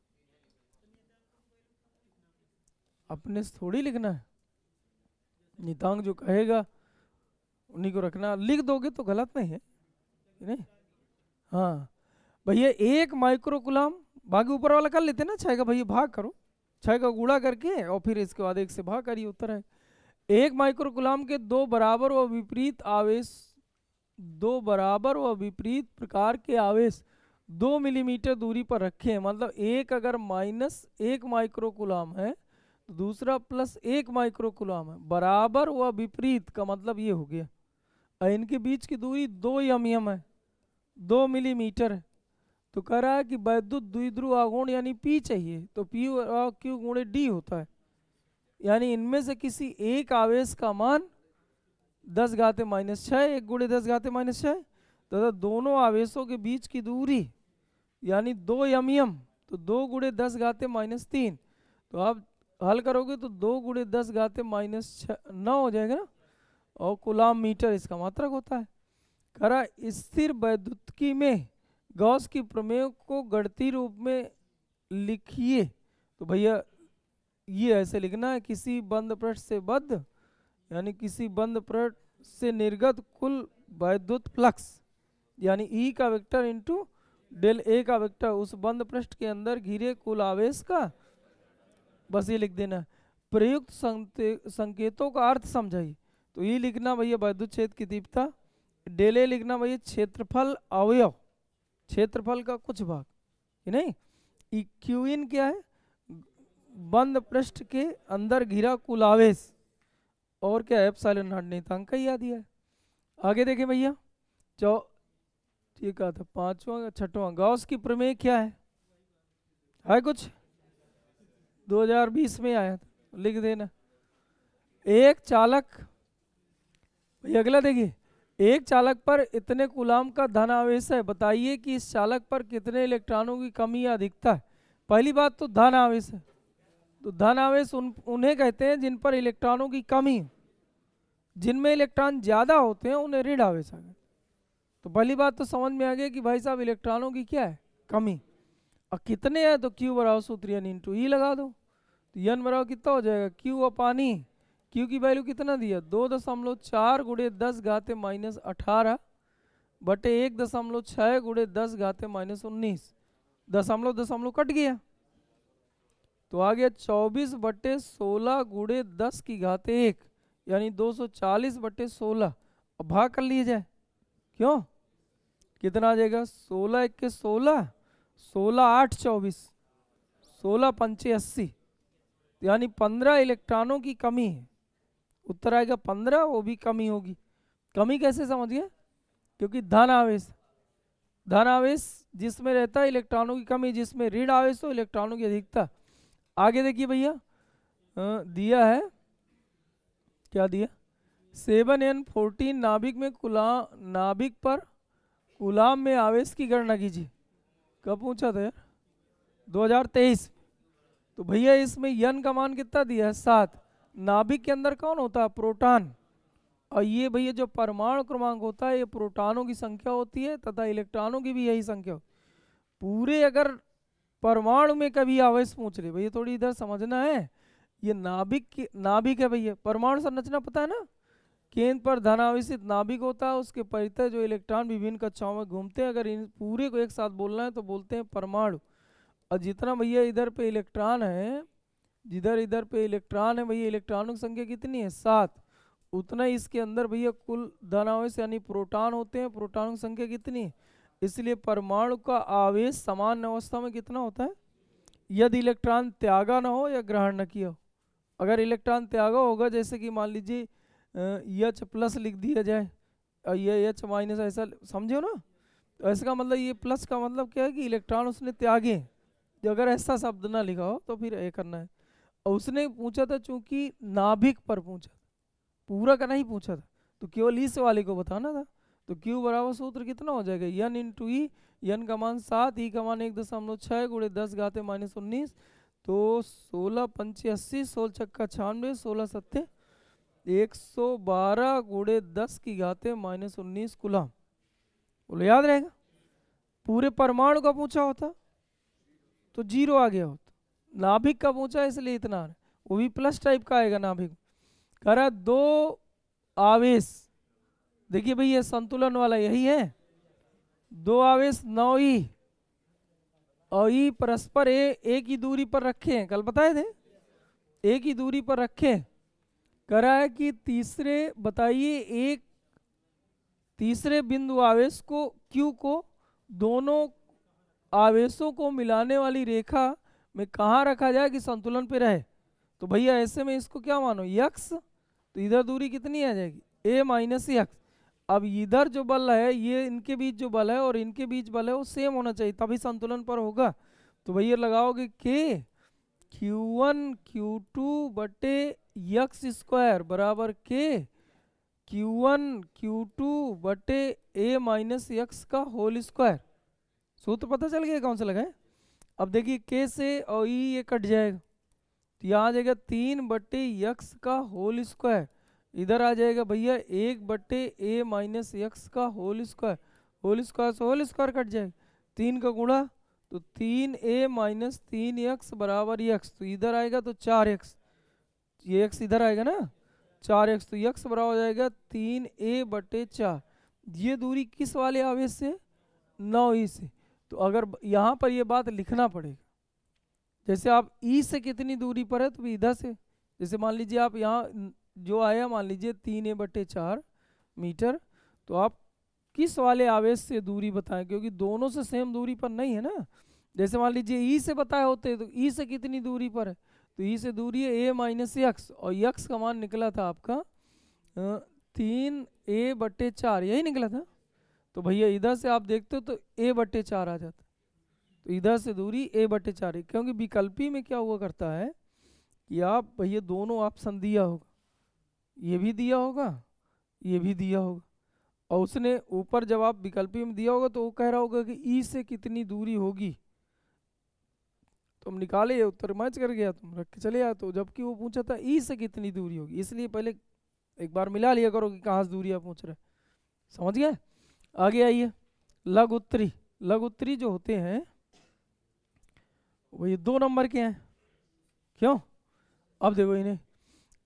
अपने से थोड़ी लिखना है, नितांक जो कहेगा उन्हीं को रखना, लिख दोगे तो गलत नहीं है नहीं। हाँ भैया 1 माइक्रो कूलाम, बाकी ऊपर वाला कर लेते ना, 6 का भैया भाग करो, 6 का गुणा करके और फिर इसके बाद 1 से भाग करिए, उत्तर है 1 माइक्रो कूलाम के 2 बराबर व विपरीत आवेश, 2 बराबर व विपरीत प्रकार के आवेश 2 मिलीमीटर दूरी पर रखे हैं, मतलब एक अगर -1 माइक्रो कूलाम है तो दूसरा +1 माइक्रो कूलाम है, बराबर व विपरीत का मतलब ये हो गया, और इनके बीच की दूरी 2 mm है, 2 मिलीमीटर है, तो कह रहा है कि वैद्युत द्विध्रुव आघूर्ण यानी P चाहिए, तो P और Q गुणे D होता है, यानी इनमें से किसी एक आवेश का मान 10 घाते -6, 1 गुणे 10 घाते -6, तथा दोनों आवेशों के बीच की दूरी यानी 2 mm, तो 2 गुणे 10 घाते -3, तो आप हल करोगे तो 2 गुणे 10 घाते -9 हो जाएगा ना, और कूलाम मीटर इसका मात्रक होता है। कह रहा स्थिर वैद्युतिकी में गॉस की प्रमेय को गणितीय रूप में लिखिए, तो भैया ये ऐसे लिखना है, किसी बंद पृष्ठ से बद्ध यानी किसी बंद पृष्ठ से निर्गत कुल वैद्युत फ्लक्स यानी ई का वेक्टर इंटू डेल ए का वेक्टर उस बंद पृष्ठ के अंदर घिरे कुल आवेश का, बस ये लिख देना। प्रयुक्त संकेतों का अर्थ समझाइए, तो ये लिखना भैया वैद्युत क्षेत्र की तीव्रता, डेल ए लिखना भैया क्षेत्रफल अवयव, क्षेत्रफल का कुछ भाग, नहीं। क्यू इन क्या है, बंद पृष्ठ के अंदर घिरा कुल आवेश, और क्या है एप्सिलॉन नॉट नियतांक का याद दिया है। आगे देखें भैया, ये कहा था 5वां 6वां गॉस की प्रमेय क्या है कुछ 2020 में आया था, लिख देना। एक चालक, भैया अगला देखिए, एक चालक पर इतने कूलाम का धन आवेश है, बताइए कि इस चालक पर कितने इलेक्ट्रॉनों की कमी या अधिकता है। पहली बात तो धन आवेश है, तो धन आवेश उन्हें कहते हैं जिन पर इलेक्ट्रॉनों की कमी है, जिनमें इलेक्ट्रॉन ज़्यादा होते हैं उन्हें ऋण आवेश आ गया। तो पहली बात तो समझ में आ गया कि भाई साहब इलेक्ट्रॉनों की क्या है कमी। अब कितने हैं तो क्यू बराबर सूत्र एन इंटू ई लगा दो, तो एन बराबर कितना हो जाएगा क्यू अपान ई, क्यू की वैल्यू कितना दिया 2.4 गुणे 10 घाते -18 बटे 1.6 गुणे 10 घाते -19, दशमलव दशमलव कट गया तो आ गया 24 बटे 16 गुणे 10 की घाते 1 यानी 240 बटे 16। अब भाग कर लिए जाए, क्यों कितना आ जाएगा 16 1 के 16, 16 8 24, 16 पंचे 80 यानी 15 इलेक्ट्रॉनों की कमी है। उत्तर आएगा 15, वो भी कमी होगी। कमी कैसे समझिए, क्योंकि धन आवेश जिसमें रहता है इलेक्ट्रॉनों की कमी, जिसमें ऋण आवेश हो इलेक्ट्रॉनों की अधिकता। आगे देखिए भैया, दिया है क्या दिया 7n14 नाभिक पर कूलाम में आवेश की गणना कीजिए। कब पूछा था यार 2023। तो भैया इसमें n का मान कितना दिया है 7। नाभिक के अंदर कौन होता है प्रोटॉन, और ये भैया जो परमाणु क्रमांक होता है ये प्रोटॉनों की संख्या होती है तथा इलेक्ट्रॉनों की भी यही संख्या होती है। पूरे अगर परमाणु में कभी आवेश पूछ रहे भैया थोड़ी इधर समझना है, ये नाभिक है भैया, परमाणु संरचना पता है ना, केंद्र पर धनावेशित नाभिक होता है, उसके परितः जो इलेक्ट्रॉन विभिन्न कक्षाओं में घूमते हैं। अगर इन पूरे को एक साथ बोलना है तो बोलते हैं परमाणु। और जितना भैया इधर पे इलेक्ट्रॉन है, जिधर इधर पे इलेक्ट्रॉन है भैया, इलेक्ट्रॉनों की संख्या कितनी है 7, उतना ही इसके अंदर भैया कुल धनावेश यानी प्रोटॉन होते हैं, प्रोटॉनों की संख्या कितनी है। इसलिए परमाणु का आवेश समान अवस्था में कितना होता है, यदि इलेक्ट्रॉन त्यागा ना हो या ग्रहण न किया हो। अगर इलेक्ट्रॉन त्यागा होगा, जैसे कि मान लीजिए H प्लस लिख दिया जाए और ये H माइनस, ऐसा समझो ना, तो इसका मतलब ये प्लस का मतलब क्या है कि इलेक्ट्रॉन उसने त्यागे। जो अगर ऐसा शब्द ना लिखा हो तो फिर ये करना है। और उसने पूछा था चूंकि नाभिक पर पूछा, पूरा का नहीं पूछा था, तो केवल इस वाले को बताना था। तो Q बराबर सूत्र कितना हो जाएगा n इंटू ई, एन का मान 7, ई का मान 1.6 गुणे 10 घाते -19, तो 16 पंचे 80, 16 छक्का 96, 16 सत्ते 112 गुणे 10 की घाते -19 कूलाम। बोलो याद रहेगा। पूरे परमाणु का पूछा होता तो 0 आ गया होता, नाभिक का पूछा इसलिए इतना, वो भी प्लस टाइप का आएगा नाभिक। कह रहा 2 आवेश, देखिए भाई ये संतुलन वाला यही है, 2 आवेश 9 ई और ई परस्पर एक ही दूरी पर रखे हैं, कल बताए थे एक ही दूरी पर रखे। कह रहा है कि बताइए एक तीसरे बिंदु आवेश को Q को दोनों आवेशों को मिलाने वाली रेखा में कहाँ रखा जाए कि संतुलन पे रहे। तो भैया ऐसे में इसको क्या मानो यक्स, तो इधर दूरी कितनी आ जाएगी a माइनस यक्स। अब इधर जो बल है, ये इनके बीच जो बल है और इनके बीच बल है वो सेम होना चाहिए तभी संतुलन पर होगा। तो भैया लगाओगे k Q1 Q2 बटे यक्स स्क्वायर बराबर k Q1 Q2 बटे a माइनस यक्स का होल स्क्वायर। सूत्र पता चल गया कौन सा लगाए। अब देखिए k से और ये कट जाएगा तो यहाँ आ जाएगा 3 बटे यक्स का होल स्क्वायर, इधर आ जाएगा भैया 1 बटे a माइनस यक्स का होल स्क्वायर, होल स्क्वायर से होल स्क्वायर कट जाएगा, 3 का गुणा तो 3a माइनस 3x बराबर x, तो इधर आएगा तो 4x, ये x इधर आएगा ना 4x, तो x बराबर हो जाएगा 3a बटे 4। ये दूरी किस वाले आवेश से, 9e से। तो अगर यहाँ पर ये बात लिखना पड़ेगा, जैसे आप e से कितनी दूरी पर है, तो इधर से, जैसे मान लीजिए आप यहाँ जो आया मान लीजिए 3a बटे 4 मीटर, तो आप किस वाले आवेश से दूरी बताएं, क्योंकि दोनों से सेम दूरी पर नहीं है ना। जैसे मान लीजिए ई से बताए होते तो ई से कितनी दूरी पर है, तो ई से दूरी है a माइनस एक्स, और यक्स का मान निकला था आपका 3a बटे 4, यही निकला था। तो भैया इधर से आप देखते हो तो a बटे 4 आ जाता, तो इधर से दूरी a बटे 4 है, क्योंकि विकल्पी में क्या हुआ करता है कि आप भैया दोनों ऑप्शन दिया होगा, ये भी दिया होगा, ये भी दिया होगा, और उसने ऊपर जब आप विकल्पी में दिया होगा तो वो कह रहा होगा कि ई से कितनी दूरी होगी, तुम निकाले उत्तर मैच कर गया, तुम रख के चले आए, तो जबकि वो पूछा था ई से कितनी दूरी होगी, इसलिए पहले एक बार मिला लिया करो कि कहाँ से दूरी आप पूछ रहे, समझ गए। आगे आइए, लघु उत्तरी। लघु उत्तरी जो होते हैं वो ये 2 नंबर के हैं, क्यों, अब देखो इन्हें,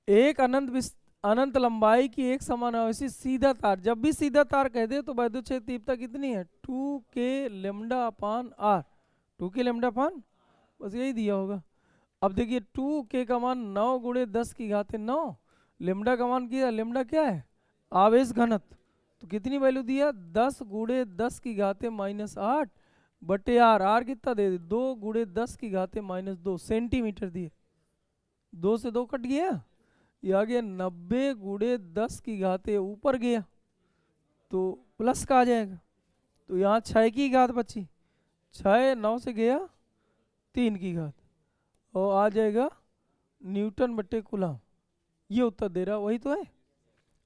एक अनंत लंबाई की एक समान आवेशी सीधा तार, जब भी सीधा तार कह दे तो वैद्युत क्षेत्र तीव्रता कितनी है 2k लेमडा अपान r, 2k लेमडा अपान, बस यही दिया होगा। अब देखिए 2k का मान 9 गुणे 10 की घाते 9, लेमडा का मान किया, लेमडा क्या है आवेश घनत्व, तो कितनी वैल्यू दिया 10 गुणे 10 की घाते माइनस 8 बटे आर, आर कितना दे 2 गुणे 10 की घाते माइनस 2 सेंटीमीटर दिए, 2 से 2 कट गया, ये आ गया 90 गुणे 10 की घाते ऊपर गया तो प्लस का आ जाएगा, तो यहाँ 6 की घात बची, 6 9 से गया 3 की घात, और आ जाएगा न्यूटन बटे कूलम, ये उत्तर दे रहा, वही तो है।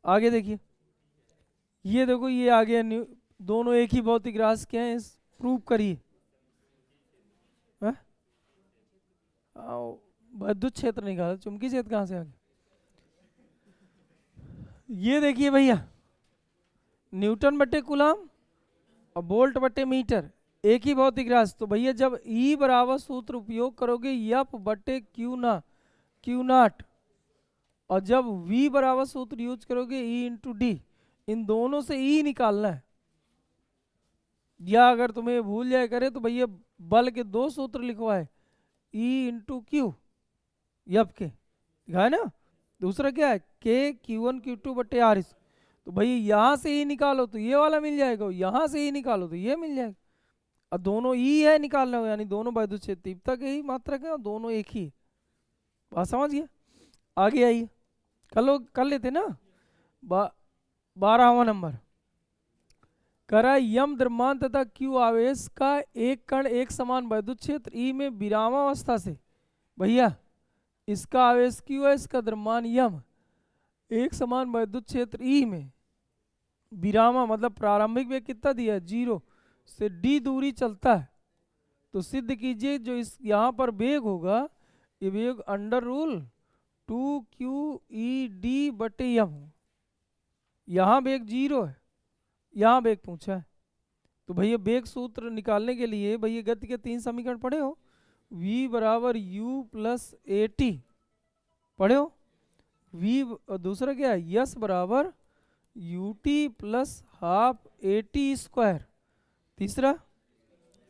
आगे देखिए, ये देखो ये आ गया दोनों एक ही भौतिक राशि के हैं, प्रूव करिए। विद्युत क्षेत्र निकाला, चुंबकीय क्षेत्र कहाँ से आ गया, ये देखिए भैया न्यूटन बटे कूलम और वोल्ट बटे मीटर, एक ही भौतिक राशि, तो भैया जब E बराबर सूत्र उपयोग करोगे F बटे क्यू नॉट, और जब V बराबर सूत्र यूज करोगे E इंटू डी, इन दोनों से E निकालना है, या अगर तुम्हें भूल जाए करे तो भैया बल के 2 सूत्र लिखवाए, E इंटू क्यू एफ के है ना, दूसरा क्या है K Q1 Q2 बटे R, तो भैया यहाँ से E निकालो तो ये वाला मिल जाएगा, यहाँ से E निकालो तो ये मिल जाएगा, और दोनों E है निकालना हो, यानी दोनों विद्युत क्षेत्र तीव्रता के ही मात्रक है और दोनों एक ही, बात समझ गया। आगे आइए, कर लेते ना 12वां नंबर, करा यम द्रव्यमान तथा Q आवेश का एक कण एक समान विद्युत क्षेत्र E में विरामावस्था से, भैया इसका आवेश Q है, इसका द्रव्यमान यम, एक समान विद्युत क्षेत्र E में विरामा मतलब प्रारंभिक वेग कितना दिया 0 से d दूरी चलता है, तो सिद्ध कीजिए जो इस यहाँ पर वेग होगा, ये वेग अंडर रूल 2qEd बटे यम, यहाँ वेग 0 है, यहाँ वेग पूछा है, तो भैया वेग सूत्र निकालने के लिए भैया गति के 3 समीकरण पढ़े हो, v बराबर u प्लस ए टी पढ़े हो, v दूसरा क्या है यस बराबर U T plus half A T square, तीसरा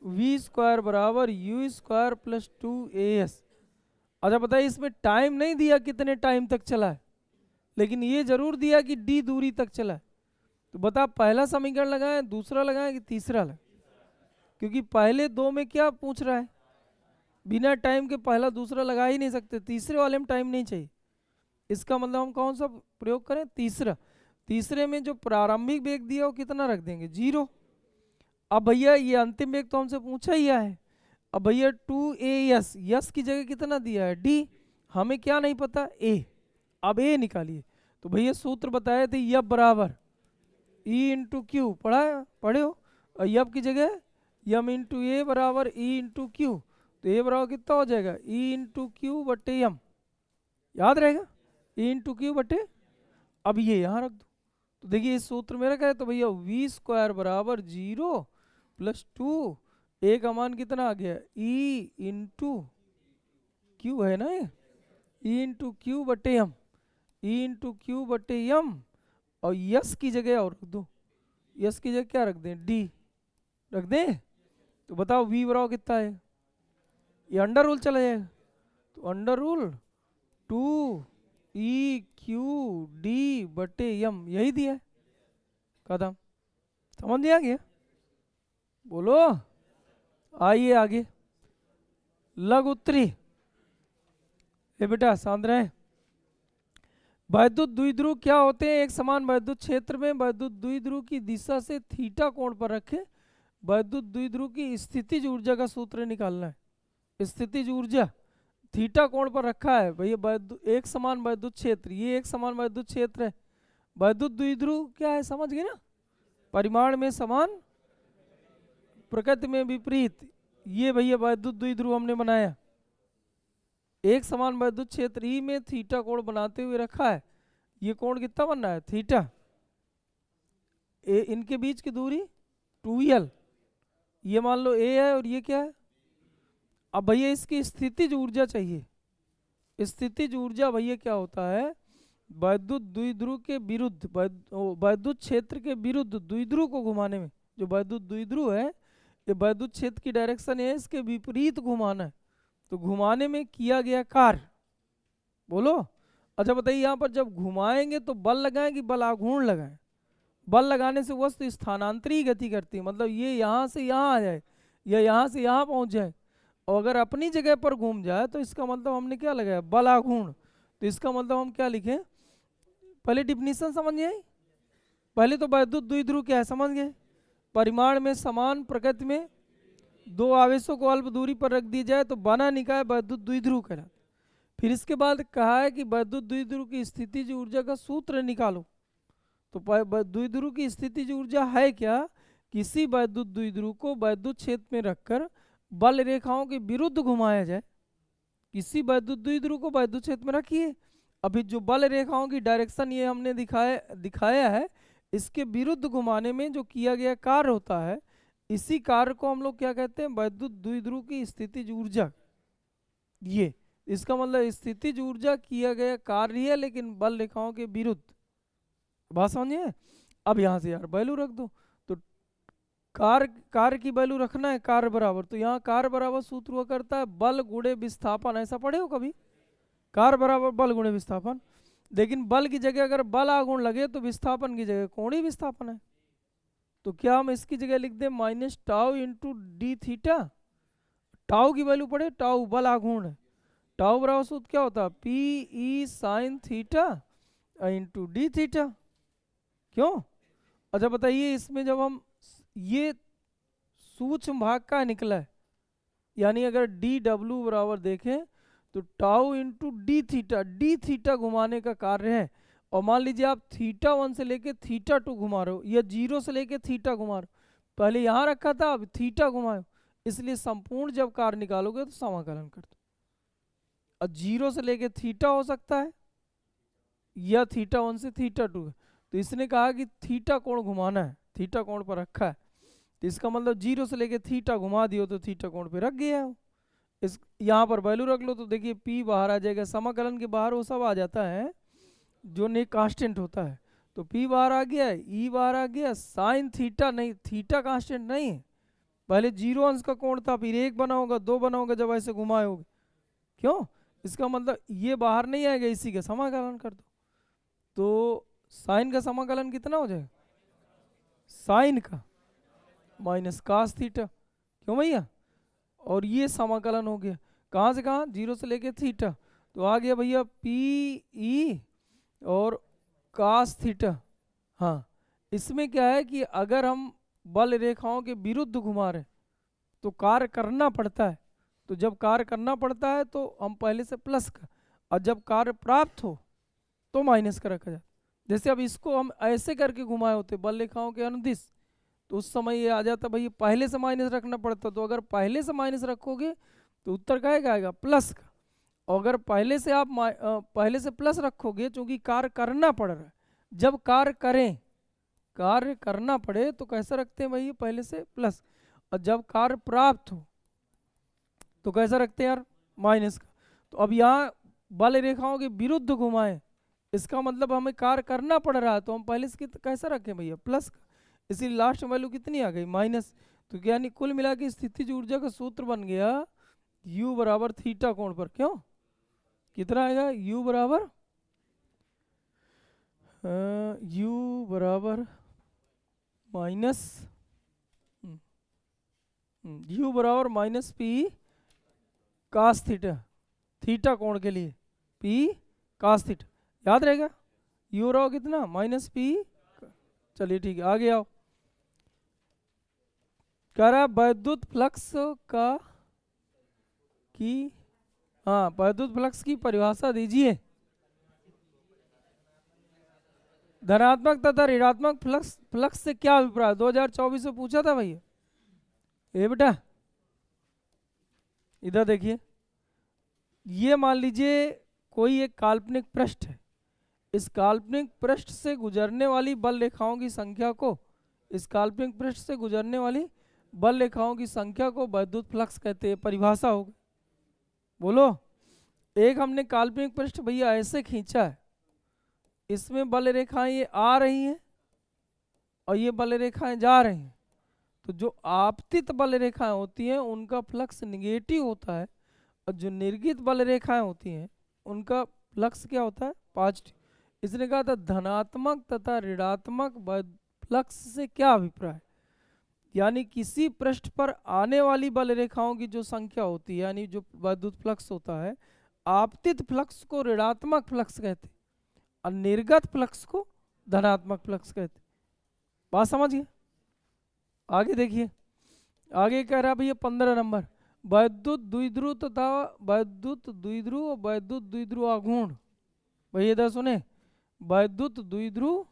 v स्क्वायर बराबर यू स्क्वायर प्लस 2as। अच्छा बताइए इसमें टाइम नहीं दिया कितने टाइम तक चला है, लेकिन ये जरूर दिया कि d दूरी तक चला है, तो बता पहला समीकरण लगाएं दूसरा लगाएं कि तीसरा लगाएं, क्योंकि पहले 2 में क्या पूछ रहा है, बिना टाइम के पहला दूसरा लगा ही नहीं सकते, तीसरे वाले में टाइम नहीं चाहिए, इसका मतलब हम कौन सा प्रयोग करें तीसरा, तीसरे में जो प्रारंभिक वेग दिया वो कितना रख देंगे 0। अब भैया ये अंतिम वेग तो हमसे पूछा ही है, अब भैया 2as, यस की जगह कितना दिया है d, हमें क्या नहीं पता a, अब a निकालिए, तो भैया सूत्र बताए थे यफ बराबर E इंटू क्यू, पढ़े हो, और यफ की जगह यम इंटू ए बराबर E इंटू क्यू, तो ए बराबर कितना हो जाएगा E इंटू क्यू बटे यम, याद रहेगा E इंटू क्यू बटे, अब ये यहाँ रख दो, तो देखिए इस सूत्र में रखा है, तो भैया v स्क्वायर बराबर 0 प्लस 2 ए का मान कितना आ गया, ई इंटू क्यू है ना, ये ई इंटू क्यू बटे एम, ई इंटू क्यू बटे एम, और यस की जगह और रख दो, यस की जगह क्या रख दें, डी रख दें। तो बताओ वी बराबर कितना है, ये अंडर रूल चला जाएगा, तो अंडर रूल 2 EQD बटे एम, यही दिया है कदम, समझ दिया गया। बोलो आइए आगे, लघु उत्तरी। ये बेटा शांत रहे। वैद्युत द्विध्रुव क्या होते हैं, एक समान वैद्युत क्षेत्र में वैद्युत द्विध्रुव की दिशा से थीटा कोण पर रखे वैद्युत द्विध्रुव की स्थितिज ऊर्जा का सूत्र निकालना है। स्थितिज ऊर्जा थीटा कोण पर रखा है भैया, एक समान वैद्युत क्षेत्र, ये एक समान वैद्युत क्षेत्र है, वैद्युत द्विध्रुव क्या है समझ गए ना, परिमाण में समान प्रकृति में विपरीत, ये भैया वैद्युत द्विध्रुव हमने बनाया। एक समान वैद्युत क्षेत्र ई में थीटा कोण बनाते हुए रखा है, ये कोण कितना बन रहा है, थीटा। इनके बीच की दूरी 2l, ये मान लो a है और ये क्या है। अब भैया इसकी स्थितिज ऊर्जा चाहिए। स्थितिज ऊर्जा भैया क्या होता है, वैद्युत द्विध्रुव के विरुद्ध, वैद्युत क्षेत्र के विरुद्ध द्विध्रुव को घुमाने में, जो वैद्युत द्विध्रुव है ये वैद्युत क्षेत्र की डायरेक्शन है, इसके विपरीत घुमाना है, तो घुमाने में किया गया कार्य। बोलो अच्छा बताइए, यहाँ पर जब घुमाएंगे तो बल लगाएं कि बल आघूर्ण लगाएं। बल लगाने से वस्तु स्थानांतरी गति करती है, मतलब ये यहाँ से यहाँ आ जाए या यहाँ से यहाँ पहुँच जाए, और अगर अपनी जगह पर घूम जाए तो इसका मतलब हमने क्या लगाया, बल आघूर्ण। तो इसका मतलब हम क्या लिखें, पहले डिफिनीशन समझ गए, पहले तो वैद्युत द्विध्रुव क्या है समझ गए, परिमाण में समान प्रकृति में दो आवेशों को अल्प दूरी पर रख दी जाए तो बना निकाय वैद्युत द्विध्रुव कहलाता। फिर इसके बाद कहा है कि वैद्युत द्विध्रुव की स्थितिज ऊर्जा का सूत्र निकालो। तो द्विध्रुव की स्थितिज ऊर्जा है क्या, किसी वैद्युत द्विध्रुव को वैद्युत क्षेत्र में रखकर बल रेखाओं के विरुद्ध घुमाया जाए। किसी वैद्युत द्विध्रुव को वैद्युत क्षेत्र में रखिए, अभी जो बल रेखाओं की डायरेक्शन ये हमने दिखाया है, इसके विरुद्ध घुमाने में जो किया गया कार्य होता है, इसी कार्य को हम लोग क्या कहते हैं, वैद्युत द्विध्रुव की स्थितिज ऊर्जा। ये इसका मतलब स्थितिज ऊर्जा किया गया कार्य है लेकिन बल रेखाओं के विरुद्ध। बात समझिए। अब यहाँ से यार वैल्यू रख दो, तो कार्य की वैल्यू रखना है, कार्य बराबर, तो यहाँ कार्य बराबर सूत्र हुआ करता है बल गुणे विस्थापन, ऐसा पढ़े हो कभी, कार्य बराबर बल गुणे विस्थापन। लेकिन बल की जगह अगर बल आघूर्ण लगे तो विस्थापन की जगह कोणीय विस्थापन है, तो क्या हम इसकी जगह लिख दें minus tau into D theta. Tau की वैल्यू पढ़े, टाउ बल आघूर्ण है, टाउ बराबर सूत्र क्या होता है, P E sine theta into D theta. क्यों, अच्छा बताइए, इसमें जब हम ये सूक्ष्म भाग का निकला है, यानी अगर डी डब्ल्यू बराबर देखें तो टाउ इंटू डी थीटा घुमाने का कार्य है, और मान लीजिए आप θ1 से लेके θ2 घुमा रहे हो, या 0 से लेके थीटा घुमा रहे हो, पहले यहाँ रखा था अब थीटा घुमाओ, इसलिए संपूर्ण जब कार्य निकालोगे तो समाकलन कर दो। अब 0 से लेके थीटा हो सकता है या θ1 से θ2, तो इसने कहा कि थीटा कोण घुमाना है, थीटा कोण पर रखा है, तो इसका मतलब 0 से लेके थीटा घुमा दियो तो थीटा कोण पे रख गया है। इस यहाँ पर वैल्यू रख लो तो देखिए P बाहर आ जाएगा, समाकलन के बाहर वो सब आ जाता है जो नहीं कांस्टेंट होता है, तो P बाहर आ गया, E बाहर आ गया, साइन थीटा नहीं, थीटा कांस्टेंट नहीं है, पहले 0 अंश का कोण था, फिर 1 बना होगा, 2 बना होगा जब ऐसे घुमाए होगे। क्यों, इसका मतलब ये बाहर नहीं आएगा, इसी का समाकलन कर दो, तो साइन का समाकलन कितना हो जाएगा, साइन का माइनस कास थीटा। क्यों भैया, और ये समाकलन हो गया कहाँ से कहाँ, 0 से लेके थीटा, तो आ गया भैया पी ई और कास थीटा। हाँ, इसमें क्या है कि अगर हम बल रेखाओं के विरुद्ध घुमा रहे तो कार्य करना पड़ता है, तो जब कार्य करना पड़ता है तो हम पहले से प्लस का, और जब कार्य प्राप्त हो तो माइनस का रखा जाए। जैसे अब इसको हम ऐसे करके घुमाए होते बल रेखाओं के अनुदिश, तो उस समय ये आ जाता भाई पहले से माइनस रखना पड़ता, तो अगर पहले से माइनस रखोगे तो उत्तर क्या आएगा, प्लस का, और अगर पहले से आप पहले से प्लस रखोगे, चूंकि कार्य करना पड़ रहा है, जब कार्य करना पड़े तो कैसा रखते हैं भाई पहले से प्लस, और जब कार्य प्राप्त हो तो कैसा रखते हैं यार, माइनस का। तो अब यहाँ बल रेखाओं के विरुद्ध घुमाएं, इसका मतलब हमें कार्य करना पड़ रहा है, तो हम पहले से कैसा रखें भैया, प्लस का। इसीलिए लास्ट वैल्यू कितनी आ गई, माइनस। तो यानी कुल मिला के स्थितिज ऊर्जा का सूत्र बन गया U बराबर थीटा कोण पर। क्यों, कितना आएगा, U बराबर माइनस U बराबर minus P cos theta, theta कोण के लिए P कास थीटा, याद रहेगा। U रहो कितना, माइनस P। चलिए ठीक है, आगे आओ। कह रहा वैद्युत फ्लक्स का की, हाँ वैद्युत फ्लक्स की परिभाषा दीजिए। धनात्मक तथा ऋणात्मक फ्लक्स से क्या अभिप्राय, 2024 में पूछा था भैया। ये बेटा इधर देखिए, ये मान लीजिए कोई एक काल्पनिक पृष्ठ है, इस काल्पनिक पृष्ठ से गुजरने वाली बल रेखाओं की संख्या को, इस काल्पनिक पृष्ठ से गुजरने वाली बल रेखाओं की संख्या को वैद्युत फ्लक्स कहते हैं। परिभाषा हो गई, बोलो। एक हमने काल्पनिक पृष्ठ भैया ऐसे खींचा है, इसमें बल रेखाएं ये आ रही हैं और ये बल रेखाएं जा रही हैं, तो जो आपतित बल रेखाएं होती हैं उनका फ्लक्स निगेटिव होता है, और जो निर्गित बल रेखाएं होती हैं उनका फ्लक्स क्या होता है, पॉजिटिव। इसने कहा था धनात्मक तथा ऋणात्मक फ्लक्स से क्या अभिप्राय, यानी किसी पृष्ठ पर आने वाली बल रेखाओं की जो संख्या होती है, यानी जो वैद्युत फ्लक्स होता है, आपतित फ्लक्स को ऋणात्मक फ्लक्स कहते और निर्गत फ्लक्स को धनात्मक फ्लक्स कहते। बात समझिए। आगे देखिए, आगे कह रहा भैया 15 नंबर, वैद्युत द्विध्रुव तथा वैद्युत द्विध्रुव और वैद्युत द्विध्रुव आघूर्ण। भैया इधर सुने, वैद्युत द्विध्रुव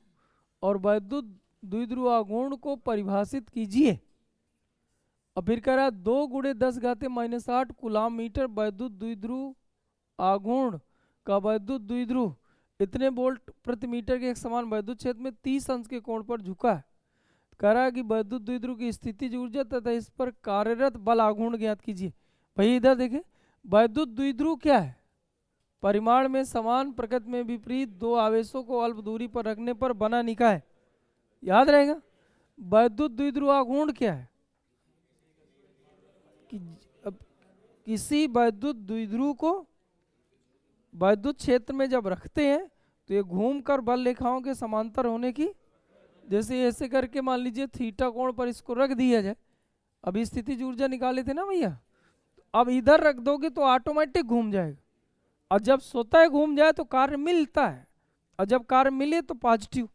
और वैद्युत द्विध्रुव आघूर्ण को परिभाषित कीजिए। और फिर कह रहा 2 × 10⁻⁸ कूलाम मीटर वैद्युत द्विध्रुव आघूर्ण का वैद्युत द्विध्रुव इतने वोल्ट प्रति मीटर के एक समान वैद्युत क्षेत्र में 30 अंश के कोण पर झुका है। कह रहा है कि वैद्युत द्विध्रुव की स्थितिज ऊर्जा तथा इस पर कार्यरत बल आघूर्ण ज्ञात कीजिए। भाई इधर देखें, वैद्युत द्विध्रुव क्या है, परिमाण में समान प्रकृति में विपरीत दो आवेशों को अल्प दूरी पर रखने पर बना निकाय, याद रहेगा। वैद्युत द्विध्रुव आघूर्ण क्या है, कि किसी वैद्युत द्विध्रुव को वैद्युत क्षेत्र में जब रखते हैं तो ये घूमकर बल रेखाओं के समांतर होने की, जैसे ऐसे करके मान लीजिए थीटा कोण पर इसको रख दिया जाए, अभी स्थितिज ऊर्जा निकाले थे ना भैया, अब इधर रख दोगे तो ऑटोमेटिक घूम जाएगा, और जब स्वतः घूम जाए तो कार्य मिलता है, और जब कार्य मिले तो पॉजिटिव,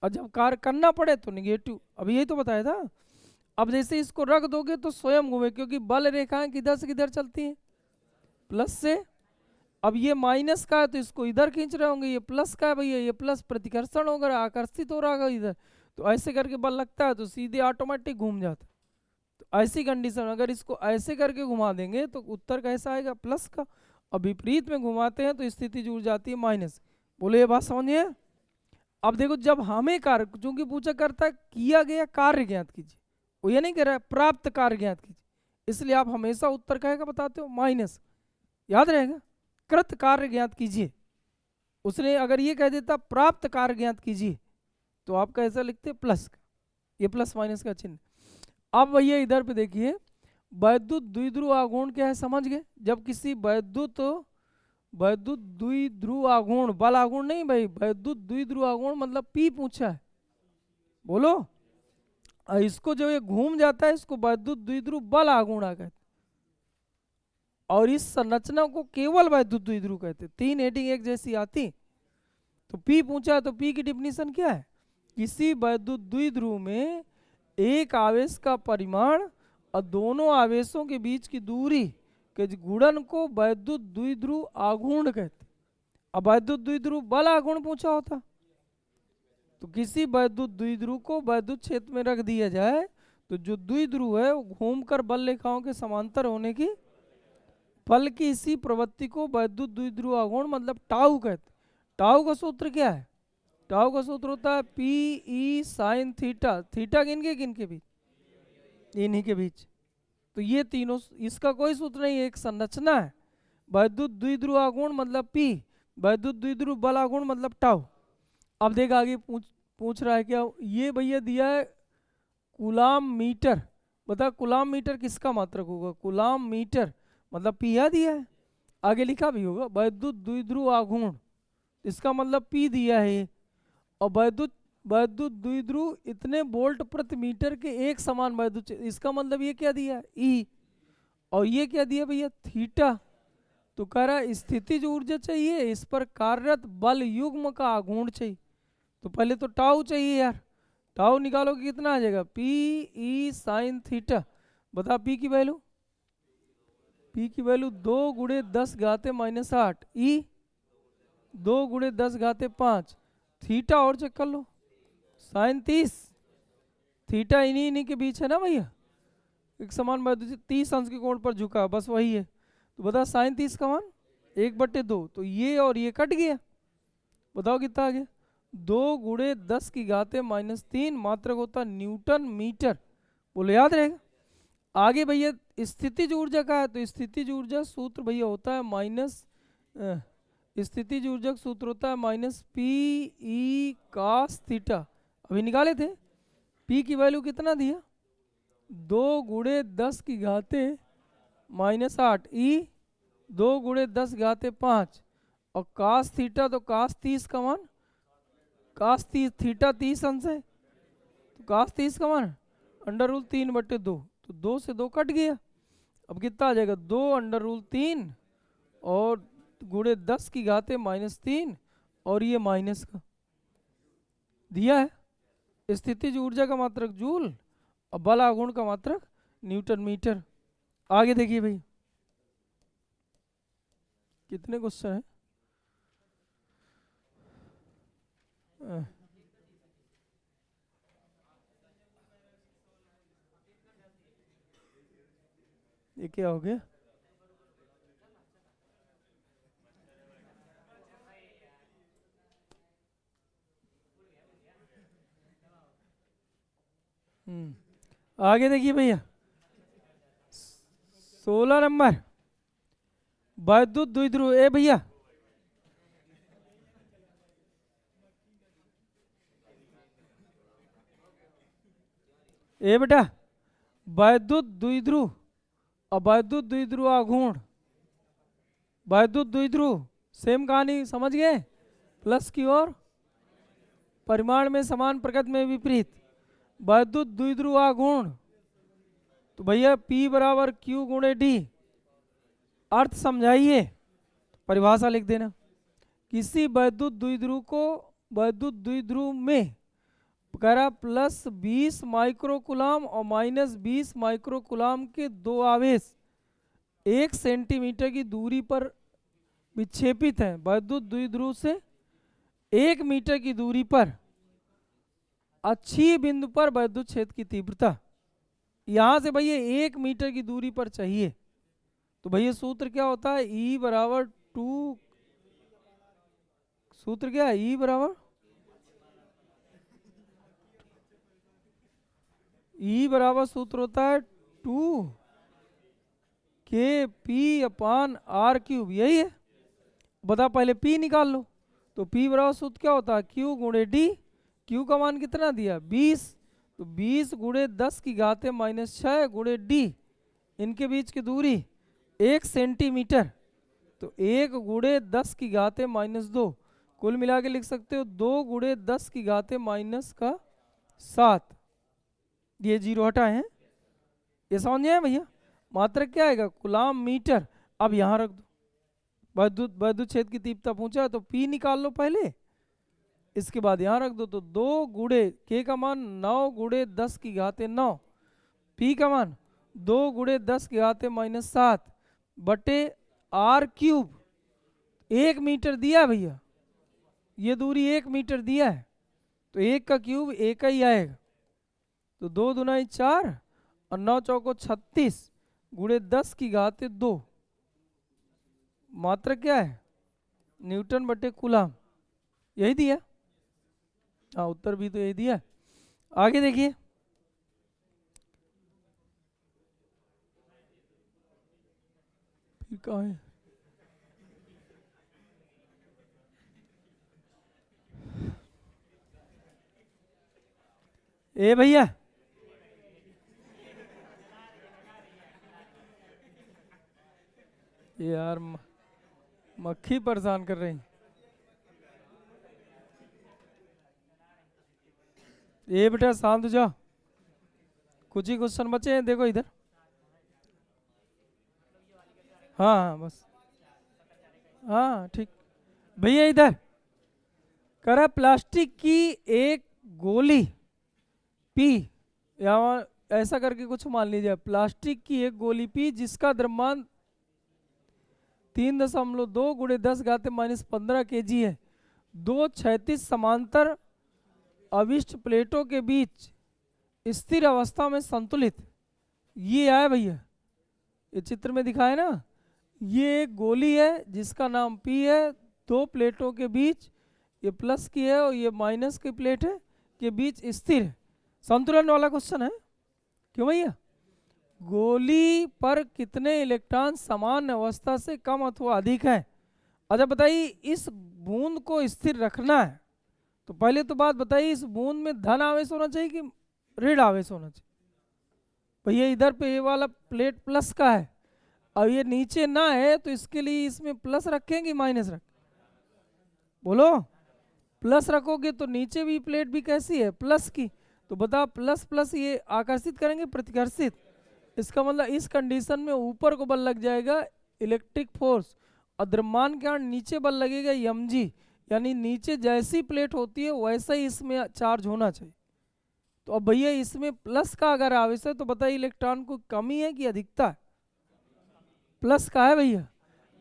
और जब कार्य करना पड़े तो निगेटिव। अभी यही तो बताया था। अब जैसे इसको रख दोगे तो स्वयं घूमे, क्योंकि बल रेखाएं किधर से किधर चलती हैं, प्लस से। अब ये माइनस का है तो इसको इधर खींच रहे होंगे, ये प्लस का है भैया, ये प्लस प्रतिकर्षण होगा, आकर्षित हो रहा है इधर, तो ऐसे करके बल लगता है तो सीधे ऑटोमेटिक घूम जाता है। तो ऐसी कंडीशन, अगर इसको ऐसे करके घुमा देंगे तो उत्तर कैसा आएगा, प्लस का, और विपरीत में घुमाते हैं तो स्थितिज ऊर्जा आती है माइनस। बोले ये बात समझिए। अब देखो, जब हमें कार्य, चूंकि पूछा करता है किया गया कार्य ज्ञात कीजिए, वो ये नहीं कह रहा है प्राप्त कार्य ज्ञात कीजिए, इसलिए आप हमेशा उत्तर कहेगा बताते हो माइनस, याद रहेगा। कृत कार्य ज्ञात कीजिए, उसने अगर ये कह देता प्राप्त कार्य ज्ञात कीजिए तो आप कैसा लिखते, प्लस का, ये प्लस माइनस का चिन्ह। अब भैया इधर पे देखिए, वैद्युत द्विध्रुव आघूर्ण क्या है, समझ गए। जब किसी वैद्युत द्विध्रुव आघूर्ण, बल आघूर्ण नहीं भाई, वैद्युत द्विध्रुव आघूर्ण मतलब पी पूछा है, बोलो। इसको जो ये घूम जाता है इसको वैद्युत द्विध्रुव बल आघूर्ण कहते हैं, और इस संरचना को केवल वैद्युत द्विध्रुव कहते हैं। 3 हेडिंग एक जैसी आती, तो पी पूछा है तो पी की डिफिनीशन क्या है, किसी वैद्युत द्विध्रुव में एक आवेश का परिमाण और दोनों आवेशों के बीच की दूरी के गुणन को वैद्युत द्विध्रुव आघूर्ण कहते। अब वैद्युत द्विध्रुव बल आघूर्ण पूछा होता तो किसी वैद्युत द्विध्रुव को वैद्युत क्षेत्र में रख दिया जाए तो जो द्विध्रुव है वो घूमकर बल रेखाओं के समांतर होने की फल की इसी प्रवृत्ति को वैद्युत द्विध्रुव आघूर्ण मतलब टाउ कहते। टाउ का सूत्र क्या है, टाउ का सूत्र होता है P E sine theta, theta किनके भी इन्हीं के बीच। तो ये तीनों, इसका कोई सूत्र नहीं है, एक संरचना है। वैद्युत द्विध्रुव आघूर्ण मतलब पी, वैद्युत द्विध्रुव बल आघूर्ण मतलब टाउ। अब देख आगे पूछ रहा है क्या, ये भैया दिया है कूलाम मीटर। बता कूलाम मीटर किसका मात्रक होगा, कूलाम मीटर मतलब पी दिया है, आगे लिखा भी होगा वैद्युत द्विध्रुव आघूर्ण, इसका मतलब पी दिया है। और वैद्युत वैद्युत द्विध्रुव इतने वोल्ट प्रति मीटर के एक समान वैद्युत, इसका मतलब ये क्या दिया ई, और ये क्या दिया भैया थीटा। तो कह रहा है स्थितिज ऊर्जा चाहिए, इस पर कार्यरत बल युग्म का आघूर्ण चाहिए। तो पहले तो टाउ चाहिए यार, टाउ निकालोगे कितना आ जाएगा, पी ई साइन थीटा। बता पी की वैल्यू, पी की वैल्यू 2 × 10⁻⁸ ई 2 × 10⁻5, थीटा और चेक कर लो साइन 30, थीटा इन्हीं के बीच है ना भैया, एक समान 30 अंश के कोण पर झुका, बस वही है। तो बता साइन 30 का मान 1/2, तो ये और ये कट गया, बताओ कितना आ गया 2 × 10⁻³ मात्रक होता न्यूटन मीटर। बोलो याद रहेगा। आगे भैया स्थितिज ऊर्जा का है, तो स्थितिज ऊर्जा सूत्र भैया होता है माइनस, स्थितिज ऊर्जा का सूत्र होता है minus P E cos theta. अभी निकाले थे, पी की वैल्यू कितना दिया 2 × 10⁻⁸ ई 2 × 10⁻5, और cos थीटा तो cos 30 का मान, cos 30 थीटा 30 अंश है, तो cos 30 का मान √3/2, तो 2 से 2 कट गया। अब कितना आ जाएगा 2√3 और गुणे 10⁻³ और ये माइनस का दिया है। स्थितिज ऊर्जा का मात्रक जूल और बल आघूर्ण का मात्रक न्यूटन मीटर। आगे देखिए भाई कितने क्वेश्चन है, ये क्या हो गया, आगे देखिए भैया 16 नंबर वैद्युत द्विध्रुव। ए भैया ए बेटा वैद्युत द्विध्रुव और वैद्युत द्विध्रुव आघूर्ण, वैद्युत द्विध्रुव सेम कहानी समझ गए, प्लस की ओर परिमाण में समान प्रकृति में विपरीत, वैद्युत द्विध्रुव आघूर्ण तो भैया P = Q × D। अर्थ समझाइए, परिभाषा लिख देना। किसी वैद्युत द्विध्रुव को वैद्युत द्विध्रुव में करा +20 माइक्रोकुलाम और -20 माइक्रोकुलाम के दो आवेश 1 सेंटीमीटर की दूरी पर विक्षेपित हैं। वैद्युत द्विध्रुव से 1 मीटर की दूरी पर अक्षीय बिंदु पर वैद्युत क्षेत्र की तीव्रता, यहां से भैया 1 मीटर की दूरी पर चाहिए। तो भैया सूत्र क्या होता है, E = 2, सूत्र क्या है E बराबर सूत्र होता है 2kP/r³, यही है। बता पहले P निकाल लो, तो P बराबर सूत्र क्या होता है Q × D, Q का मान कितना दिया 20, तो 20 × 10⁻⁶ × D, इनके बीच की दूरी 1 सेंटीमीटर, तो 1 × 10⁻⁻2, कुल मिला के लिख सकते हो 2 × 10⁻⁷। ये 0 हटाए हैं, ये समझ में भैया। मात्रक क्या आएगा कूलाम मीटर। अब यहाँ रख दो, वैद्युत क्षेत्र की तीव्रता पूछा है तो P निकाल लो पहले, इसके बाद यहाँ रख दो, तो 2 × K का मान 9 × 10⁻⁹, P का मान 2 × 10⁻⁷ बटे r³, 1 मीटर दिया भैया, ये दूरी 1 मीटर दिया है, तो 1 का क्यूब 1 ही आएगा, तो 2 दूना 4 और 9 चौको 36 × 10⁻², मात्रक क्या है न्यूटन बटे कूलाम, यही दिया। हाँ उत्तर भी तो यही दिया। आगे देखिए फिर कहाँ है? ए भैया, ये यार मक्खी परेशान कर रही। ये बेटा शांत हो जाओ, कुछ ही क्वेश्चन बचे हैं, देखो इधर। हाँ हाँ बस, हाँ ठीक। भैया इधर करा, प्लास्टिक की एक गोली पी, या ऐसा करके कुछ मान लीजिए, प्लास्टिक की एक गोली पी जिसका द्रव्यमान 3.2 गुणे 10⁻⁻15 kg है। दो क्षैतिज समांतर अविष्ट प्लेटों के बीच स्थिर अवस्था में संतुलित, ये आया भैया, ये चित्र में दिखाया ना, ये एक गोली है जिसका नाम पी है, दो प्लेटों के बीच, ये प्लस की है और ये माइनस की प्लेट है, के बीच स्थिर है। संतुलन वाला क्वेश्चन है। क्यों भैया? गोली पर कितने इलेक्ट्रॉन समान अवस्था से कम अथवा अधिक है? अच्छा बताइए, इस बूंद को स्थिर रखना है तो पहले तो बात बताइए, इस बूंद में धन आवेश होना चाहिए कि ऋण आवेश होना चाहिए? भैया इधर पे ये वाला प्लेट प्लस का है, अब ये नीचे ना है तो इसके लिए इसमें प्लस रखें कि माइनस रखें? बोलो। प्लस रखोगे तो नीचे भी प्लेट भी कैसी है? प्लस की। तो बता, प्लस प्लस ये आकर्षित करेंगे, प्रतिकर्षित। इसका मतलब इस कंडीशन में ऊपर को बल लग जाएगा इलेक्ट्रिक फोर्स, और द्रव्यमान के कारण नीचे बल लगेगा mg, यानी नीचे जैसी प्लेट होती है वैसा ही इसमें चार्ज होना चाहिए। तो अब भैया इसमें प्लस का अगर आवेश है तो बताइए इलेक्ट्रॉन को कमी है कि अधिकता है? प्लस का है भैया।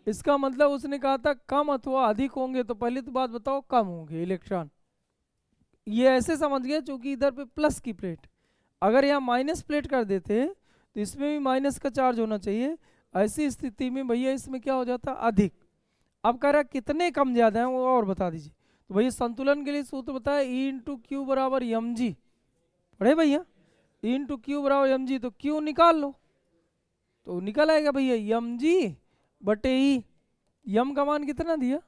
इसका मतलब उसने कहा था कम अथवा अधिक होंगे, तो पहले तो बात बताओ कम होंगे इलेक्ट्रॉन। ये ऐसे समझ गए क्योंकि इधर पे प्लस की प्लेट, अगर यहाँ माइनस प्लेट कर देते तो इसमें भी माइनस का चार्ज होना चाहिए। ऐसी स्थिति में भैया इसमें क्या हो जाता? अधिक। अब कह रहा कितने कम ज्यादा हैं वो और बता दीजिए। तो भैया संतुलन के लिए सूत्र बताया, E इंटू क्यू बराबर mg। पढ़े भैया? E इंटू क्यू बराबर mg, तो क्यू निकाल लो तो निकल आएगा भैया mg बटे ई। यम का मान कितना दिया?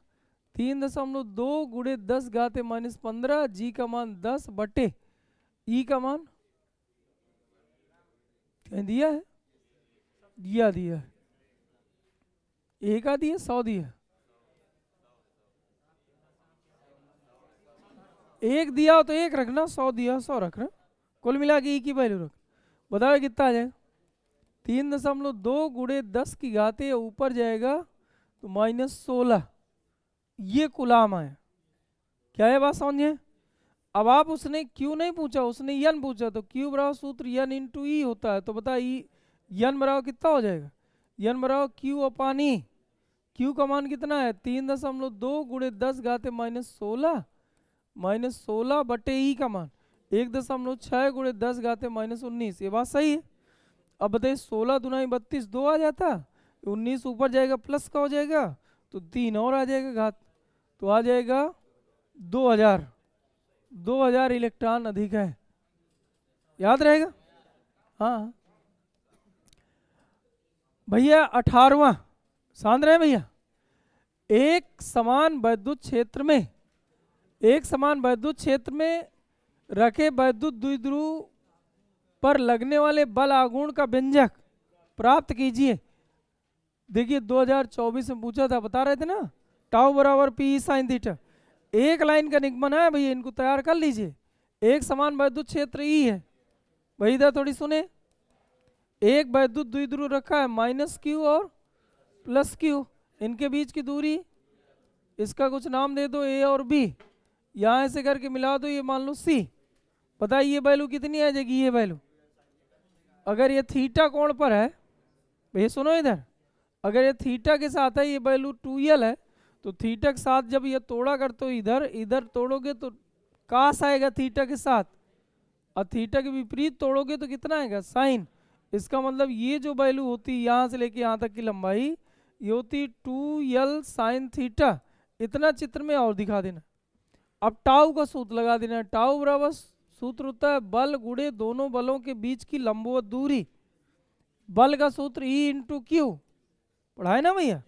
3.2 गुणे 10⁻⁻15, जी का मान 10 बटे ई का मान क्या दिया है? दिया है, ए का दिया, 100 दिया, एक दिया हो तो एक रखना, 100 दिया 100 रखना, कुल मिला के ई की वैल्यू रख। बताओ कितना आ जाएगा? 3.2 गुणे 10 की घात है, ऊपर जाएगा तो -16, ये कुलाम है। क्या है बात समझे? अब आप उसने क्यू नहीं पूछा, उसने यन पूछा, तो क्यू बराबर सूत्र यन इंटू ई होता है। तो बता ई यन बराबर कितना हो जाएगा? यन बराबर क्यू अपान ई। क्यू का मान कितना है? 3.2 गुणे 10⁻⁻16, -16 बटे ई का मान 1.6 गुणे 10⁻⁻19। ये बात सही है। अब बताइए 16 दुनाई 32, 2 आ जाता, 19 ऊपर जाएगा प्लस का हो जाएगा, तो 3 और आ जाएगा घात, तो आ जाएगा 2000 इलेक्ट्रॉन अधिक है। याद रहेगा? हाँ भैया 18वां, शांत रहे भैया। एक समान वैद्युत क्षेत्र में रखे वैद्युत द्विध्रुव पर लगने वाले बल आघूर्ण का व्यंजक प्राप्त कीजिए। देखिए 2024 में पूछा था, बता रहे थे ना, टाउ बराबर पी साइन थीटा। एक लाइन का निगमन है भैया, इनको तैयार कर लीजिए। एक समान वैद्युत क्षेत्र ई है भाई, इधर थोड़ी सुने, एक वैद्युत द्विध्रुव रखा है -q और +q, इनके बीच की दूरी, इसका कुछ नाम दे दो a और b, यहाँ ऐसे करके मिला दो, ये मान लो c। बताइए ये वैल्यू कितनी आ जाएगी? ये वैल्यू अगर ये थीटा कोण पर है भैया, सुनो इधर, अगर ये थीटा के साथ है, ये वैल्यू 2l है, तो थीटा के साथ जब ये तोड़ा कर तो इधर तोड़ोगे तो कास आएगा थीटा के साथ, और थीटा के विपरीत तोड़ोगे तो कितना आएगा? साइन। इसका मतलब ये जो वैल्यू होती है यहाँ से लेके यहाँ तक की लंबाई, ये होती 2l साइन थीटा। इतना चित्र में और दिखा देना। अब टाउ का सूत्र लगा देना। टाउ बराबर सूत्र होता है बल गुणे दोनों बलों के बीच की लंबवत दूरी। बल का सूत्र E इंटू क्यू, पढ़ा है ना भैया।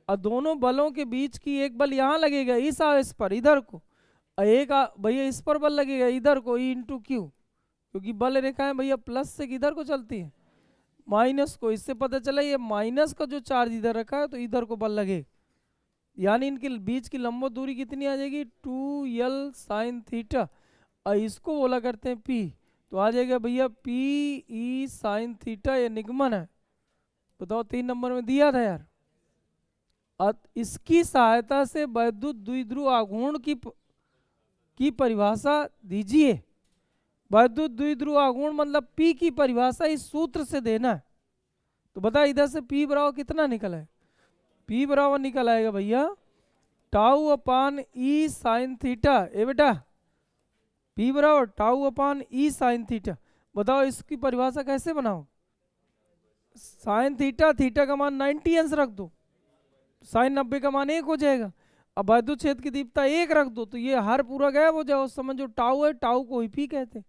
और दोनों बलों के बीच की एक बल यहाँ लगेगा इस आवेश पर इधर को, और एक भैया इस पर बल लगेगा इधर को ई इंटू क्यू, क्योंकि बल रेखाएं भैया प्लस से किधर को चलती है माइनस को। इससे पता चला ये माइनस का जो चार्ज इधर रखा है तो इधर को बल लगे, यानी इनके बीच की लंबवत दूरी कितनी आ जाएगी 2l साइन थीटा, और इसको बोला करते हैं पी, तो आ जाएगा भैया पी ई साइन थीटा, ये निगमन है। बताओ 3 नंबर में दिया था यार। अब इसकी सहायता से वैद्युत द्विध्रुव आघूर्ण की परिभाषा दीजिए। वैद्युत द्विध्रुव आघूर्ण मतलब P की परिभाषा इस सूत्र से देना है। तो बता इधर से P बराबर कितना निकला है, P बराबर निकल आएगा भैया टाउ अपान ई साइन थीटा। ए बेटा P बराबर टाउ अपान ई साइन थीटा। बताओ इसकी परिभाषा कैसे बनाओ, साइन थीटा, थीटा का मान 90 अंश रख दो, साइन 90 का मान 1 हो जाएगा। अब वैद्युत क्षेत्र की तीव्रता 1 रख दो तो ये हर पूरा गायब हो जाओ, उस समय जो टाउ है टाउ को ही पी कहते हैं।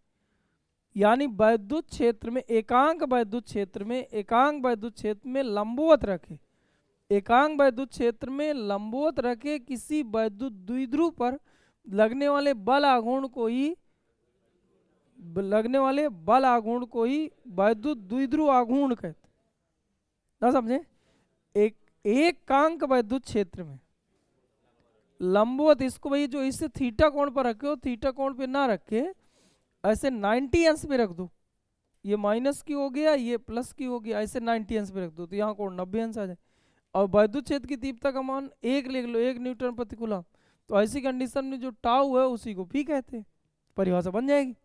यानी वैद्युत क्षेत्र में एकांक वैद्युत क्षेत्र में एकांक वैद्युत क्षेत्र में लंबवत रखे, एकांक वैद्युत क्षेत्र में लंबवत रखे किसी वैद्युत द्विध्रुव पर लगने वाले बल आघूर्ण को ही वैद्युत द्विध्रुव आघूर्ण कहते हैं। ना समझे, एकांक वैद्युत क्षेत्र में लंबवत, इसको भाई जो इससे थीटा कोण पर रखे हो थीटा कोण पे ना रखे, ऐसे 90 अंश पे रख दो, ये माइनस की हो गया ये प्लस की हो गया, ऐसे 90 अंश पे रख दो तो यहाँ कोण 90 अंश आ जाए। और वैद्युत क्षेत्र की तीव्रता का मान 1 लिख लो, 1 न्यूटन प्रति कूलम। तो ऐसी कंडीशन में जो टाउ है उसी को पी कहते हैं, परिभाषा बन जाएगी,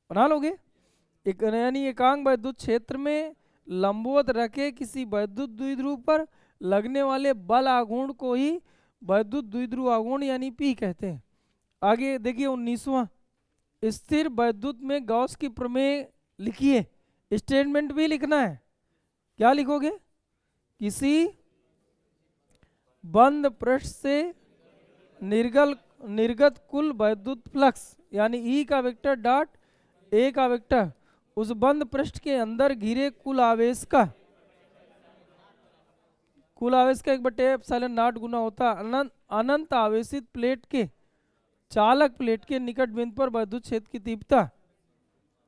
बना लोगे। यानी एकांक वैद्युत क्षेत्र में लंबवत रखे किसी वैद्युत द्विध्रुव पर लगने वाले बल आघूर्ण को ही वैद्युत द्विध्रुव आघूर्ण यानी पी कहते हैं। आगे देखिए 19वां, स्थिर वैद्युत में गॉस की प्रमेय लिखिए। स्टेटमेंट भी लिखना है, क्या लिखोगे, किसी बंद पृष्ठ से निर्गत कुल वैद्युत फ्लक्स यानी ई का वेक्टर डॉट ए का वेक्टर उस बंद पृष्ठ के अंदर घिरे कुल आवेश का 1/एप्सिलॉन नॉट गुना होता अनंत आवेशित प्लेट के चालक प्लेट के निकट बिंदु पर वैद्युत क्षेत्र की तीव्रता।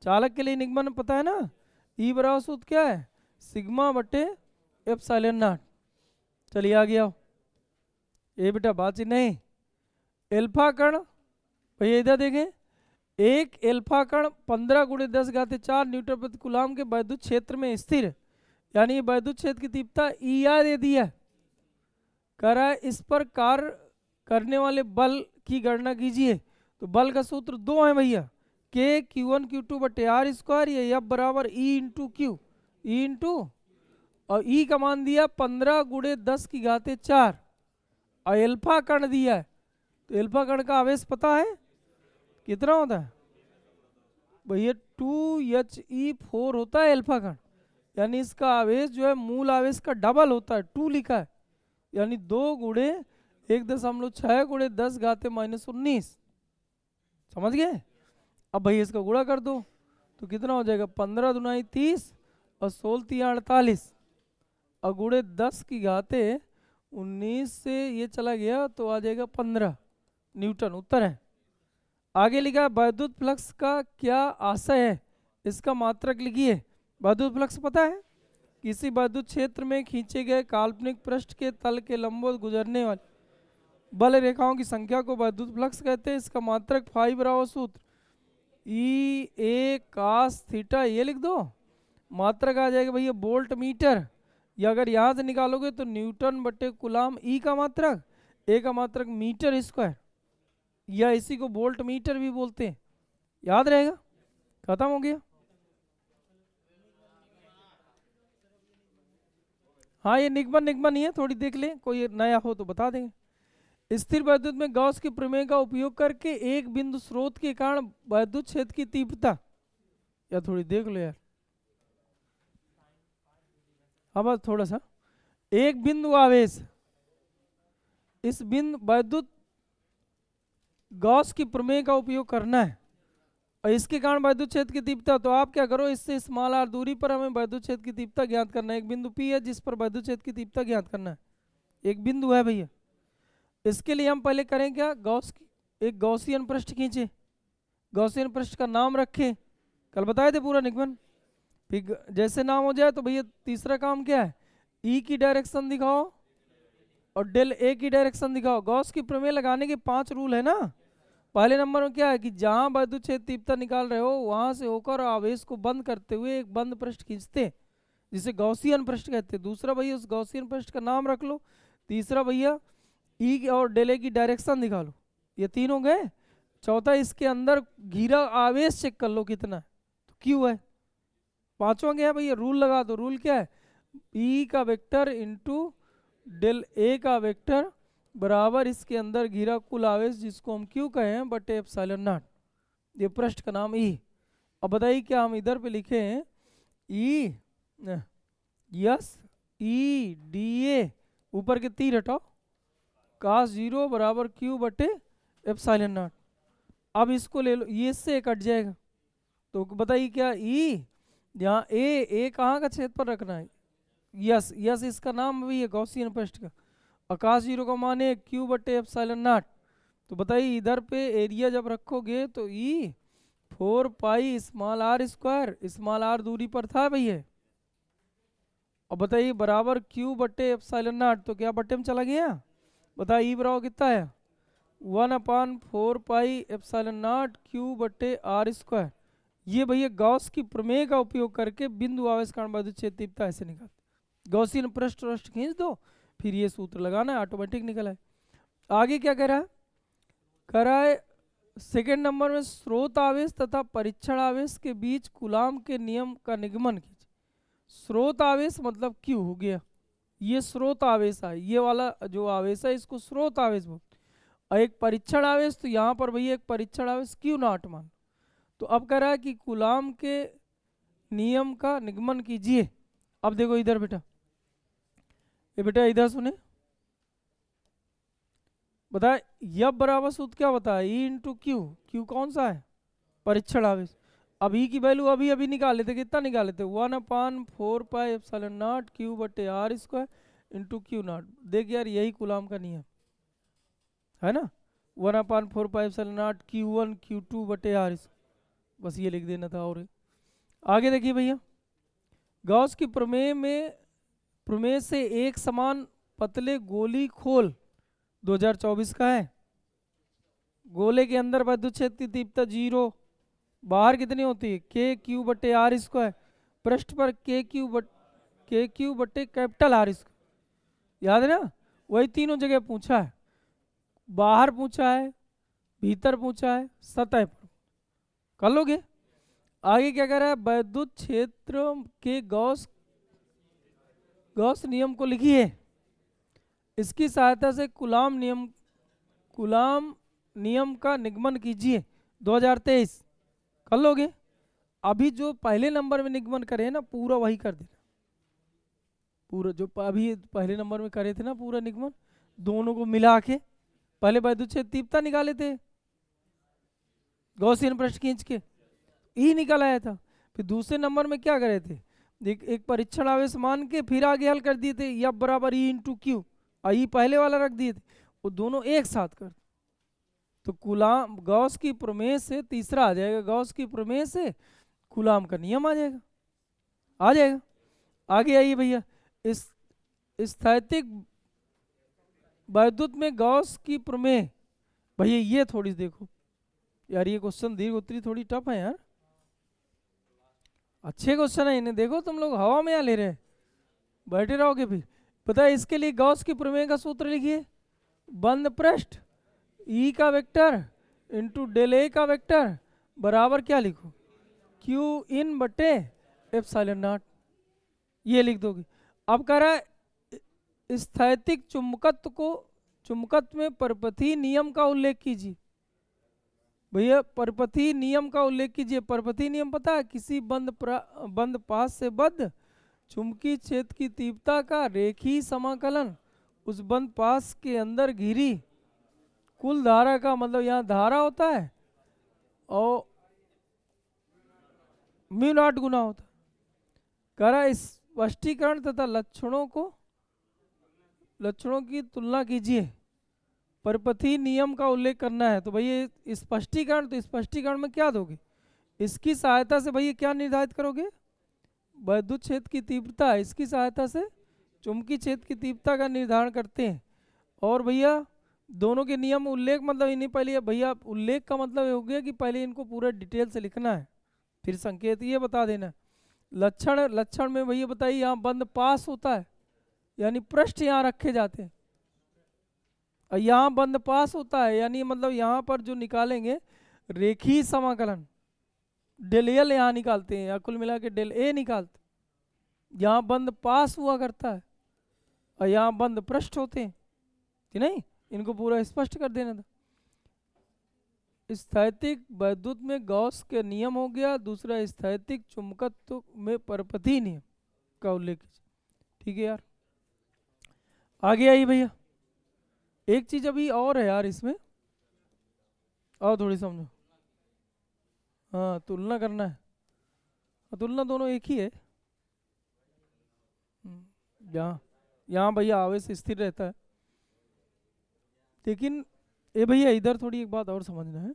चालक के लिए निगमन पता है ना, ई बराबर सूत्र क्या है, सिग्मा बटे एप्सिलॉन नॉट। चलिए आ गया ये बेटा बात ही नहीं। एल्फा कण भैया इधर देखें, एक एल्फा कण 15 × 10⁴ न्यूटन प्रति कूलम के वैद्युत क्षेत्र में स्थिर है, यानी वैद्युत क्षेत्र की तीव्रता ई आर दे दिया कह रहा है, इस पर कार्य करने वाले बल की गणना कीजिए। तो बल का सूत्र 2 है भैया, के Q1 Q2 बटे आर स्क्वायर, ये एफ बराबर E into Q, E into और ई का मान दिया 15 × 10⁴ और एल्फा कण दिया है। तो एल्फा कण का आवेश पता है कितना होता है भैया 2He4 होता है एल्फा कण, यानी इसका आवेश जो है मूल आवेश का डबल होता है, 2 लिखा है, यानी 2 × 1.6 × 10⁻−19। समझ गए। अब भैया इसका गुणा कर दो तो कितना हो जाएगा 15 दूनी 30 और 16 × 48 और गुणे 10⁻19 से ये चला गया तो आ जाएगा 15 न्यूटन, उत्तर है। आगे लिखा वैद्युत फ्लक्स का क्या आशय है, इसका मात्रक लिखिए। वैद्युत फ्लक्स पता है, किसी वैद्युत क्षेत्र में खींचे गए काल्पनिक पृष्ठ के तल के लंबवत गुजरने वाली बल रेखाओं की संख्या को वैद्युत फ्लक्स कहते हैं। इसका मात्रक फाई बराबर सूत्र ई ए कास थीटा, ये लिख दो। मात्रक आ जाएगा भैया वोल्ट मीटर, या अगर यहाँ से निकालोगे तो न्यूटन बटे कूलम, ई का मात्रक, ए का मात्रक मीटर स्क्वायर, या इसी को वोल्ट मीटर भी बोलते हैं, याद रहेगा। खत्म हो गया। हाँ ये निगमन ही है, थोड़ी देख लें, कोई नया हो तो बता देंगे। स्थिर वैद्युत में गॉस के प्रमेय का उपयोग करके एक बिंदु स्रोत के कारण वैद्युत क्षेत्र की तीव्रता, या थोड़ी देख लो यार, हाँ बस थोड़ा सा, एक बिंदु आवेश, इस बिंदु वैद्युत गॉस की प्रमेय का उपयोग करना है। और इसके कारण वैद्युत क्षेत्र की तीव्रता, तो आप क्या करो, इससे स्मॉल आर दूरी पर हमें वैद्युत क्षेत्र की तीव्रता ज्ञात करना है। एक बिंदु P है जिस पर वैद्युत क्षेत्र की तीव्रता ज्ञात करना है, एक बिंदु है भैया। इसके लिए हम पहले करें क्या, एक गॉसियन पृष्ठ खींचे, गॉसियन पृष्ठ का नाम रखें, कल बताए थे पूरा निगमन। फिर जैसे नाम हो जाए तो भैया तीसरा काम क्या है, ई की डायरेक्शन दिखाओ और डेल ए की डायरेक्शन दिखाओ। गॉस की प्रमेय लगाने के 5 रूल है ना। पहले नंबर में क्या है कि जहां वैद्युत क्षेत्र तीव्रता निकाल रहे हो वहां से होकर आवेश को बंद करते हुए एक बंद पृष्ठ खींचते, जिसे गॉसियन पृष्ठ कहते हैं। दूसरा भैया उस गॉसियन पृष्ठ का नाम रख लो। तीसरा भैया ई और डेल ए की डायरेक्शन निकालो। ये 3 हो गए। चौथा इसके अंदर घिरा आवेश चेक कर लो कितना है, तो क्यू है। 5वां क्या है भैया, रूल लगा दो। रूल क्या है, ई का वेक्टर इंटू डेल ए का वेक्टर बराबर इसके अंदर घिरा कुल आवेश जिसको हम क्यू कहे हैं बटे एप्सिलॉन नॉट। ये पृष्ठ का नाम ई। अब बताइए क्या हम इधर पे लिखे हैं, ई यस ई डी ए, ऊपर के तीर हटाओ, cos 0 बराबर क्यू बटे एप्सिलॉन नॉट। अब इसको ले लो, ये इससे कट जाएगा, तो बताइए क्या ई, यहाँ ए कहाँ का क्षेत्रफल रखना है, यस यस इसका नाम भी है गॉसियन पृष्ठ का। आकाश 0 का मान है क्यू बटे एप्सिलॉन नॉट। तो बताइए इधर पे एरिया जब रखोगे तो E 4 pi small r square, small r दूरी पर था भैया। अब बताइए बराबर क्यू बटे एप्सिलॉन नॉट, तो क्या बटे में चला गया, बताइए ई बराबर कितना है, 1/4 पाई एप्सिलॉन नॉट क्यू बटे आर स्क्वायर। ये भैया गॉस की प्रमेय का उपयोग करके बिंदु आवेश कारण वैद्युत क्षेत्र तीव्रता ऐसे निकालते। गॉसियन पृष्ठ खींच दो, फिर ये सूत्र लगाना है, ऑटोमेटिक निकल आए। आगे क्या कह रहा है सेकेंड नंबर में, स्रोत आवेश तथा परीक्षण आवेश के बीच कूलाम के नियम का निगमन कीजिए। स्रोत आवेश मतलब क्यू हो गया, ये स्रोत आवेश है, ये वाला जो आवेश है इसको स्रोत आवेश बोलते। और एक परीक्षण आवेश, तो यहाँ पर भैया एक परीक्षण आवेश क्यू नॉट मान। तो अब कह रहा है कि कूलाम के नियम का निगमन कीजिए। अब देखो इधर बेटा, ये बेटा इधर सुने, बताए यह बराबर सूत्र क्या बताया, ई इंटू क्यू। क्यू कौन सा है, परीक्षण आवेश। अब ई की वैल्यू अभी अभी निकाले थे, कितना निकाले थे, 1/4 पाई एप्सिलॉन नॉट क्यू बटे r square into q not. देख यार यही कूलाम का नियम है ना, 1/4 pi epsilon not Q1 Q2 बटे आर, बस ये लिख देना था। और आगे देखिए भैया, गॉस की प्रमेय से एक समान पतले गोली खोल 2024 का है। गोले के अंदर वैद्युत क्षेत्र की तीव्रता 0, बाहर कितनी होती है के क्यू बटे आर स्क्वायर, पृष्ठ पर के क्यू बटे कैपिटल आर स्क्वायर। याद है ना, वही तीनों जगह पूछा है, बाहर पूछा है, भीतर पूछा है, सतह पर कर लोगे। आगे क्या कह रहा है, वैद्युत क्षेत्र के गॉस नियम को लिखिए, इसकी सहायता से कूलाम नियम का निगमन कीजिए 2023। कर लोगे। अभी जो पहले नंबर में निगमन करे ना पूरा वही कर देना, पूरा जो अभी पहले नंबर में करे थे ना पूरा निगमन, दोनों को मिला के पहले वैद्युत क्षेत्र तीव्रता निकाले थे गॉसियन पृष्ठ खींच के, ई निकल आया था। फिर दूसरे नंबर में क्या करे थे, एक परीक्षण आवेश मान के फिर आगे हल कर दिए थे, या बराबर ई इंटू क्यू, ई पहले वाला रख दिए थे, वो दोनों एक साथ कर। तो कूलाम गॉस की प्रमेय से तीसरा आ जाएगा, गॉस की प्रमेय से कूलाम का नियम आ जाएगा। आगे आइए भैया, इस स्थैतिक वैद्युत में गॉस की प्रमेय, भैया ये थोड़ी देखो यार, ये क्वेश्चन दीर्घ उत्तरी थोड़ी टफ है यार, अच्छे क्वेश्चन है, इन्हें देखो तुम लोग हवा में या ले रहे बैठे रहोगे। फिर पता है इसके लिए गॉस की प्रमेय का सूत्र लिखिए, बंद पृष्ठ ई का वेक्टर इंटू डेल ए का वेक्टर बराबर क्या लिखो, क्यू इन बटे एप्सिलॉन नॉट, ये लिख दोगे। अब कह रहा है स्थैतिक चुंबकत्व में परपथी नियम का उल्लेख कीजिए। भैया परपथी नियम का उल्लेख कीजिए। परपथी नियम पता है, किसी बंद पास से बद्ध चुंबकीय क्षेत्र की तीव्रता का रेखीय समाकलन उस बंद पास के अंदर घिरी कुल धारा का, मतलब यहाँ धारा होता है और म्यू नॉट गुना होता। कह रहा है स्पष्टीकरण तथा लक्षणों की तुलना कीजिए, परपथी नियम का उल्लेख करना है। तो भैया स्पष्टीकरण, तो स्पष्टीकरण में क्या दोगे? इसकी सहायता से भैया क्या निर्धारित करोगे? वैद्युत क्षेत्र की तीव्रता, इसकी सहायता से चुंबकीय क्षेत्र की तीव्रता का निर्धारण करते हैं। और भैया दोनों के नियम उल्लेख मतलब इन्हीं पहले भैया उल्लेख का मतलब ये हो गया कि पहले इनको पूरा डिटेल से लिखना है, फिर संकेत ये बता देना। लक्षण में भैया बताइए, यहाँ बंद पास होता है यानी पृष्ठ यहाँ रखे जाते हैं, और यहाँ बंद पास होता है यानी मतलब यहाँ पर जो निकालेंगे रेखीय समाकलन डेल एल यहाँ निकालते हैं, या कुल मिला के डेल ए निकालते हैं। यहाँ बंद पास हुआ करता है और यहाँ बंद पृष्ठ होते हैं कि नहीं, इनको पूरा स्पष्ट कर देना था। स्थैतिक वैद्युत में गॉस के नियम हो गया, दूसरा स्थैतिक चुंबकत्व में परपथी नियम का उल्लेख कीजिए। ठीक है यार, आगे आइए भैया। एक चीज अभी और है यार इसमें, और थोड़ी समझो। हाँ, तुलना करना है, तुलना दोनों एक ही है। यहाँ यहाँ भैया आवेश स्थिर रहता है, लेकिन ये भैया इधर थोड़ी एक बात और समझना है।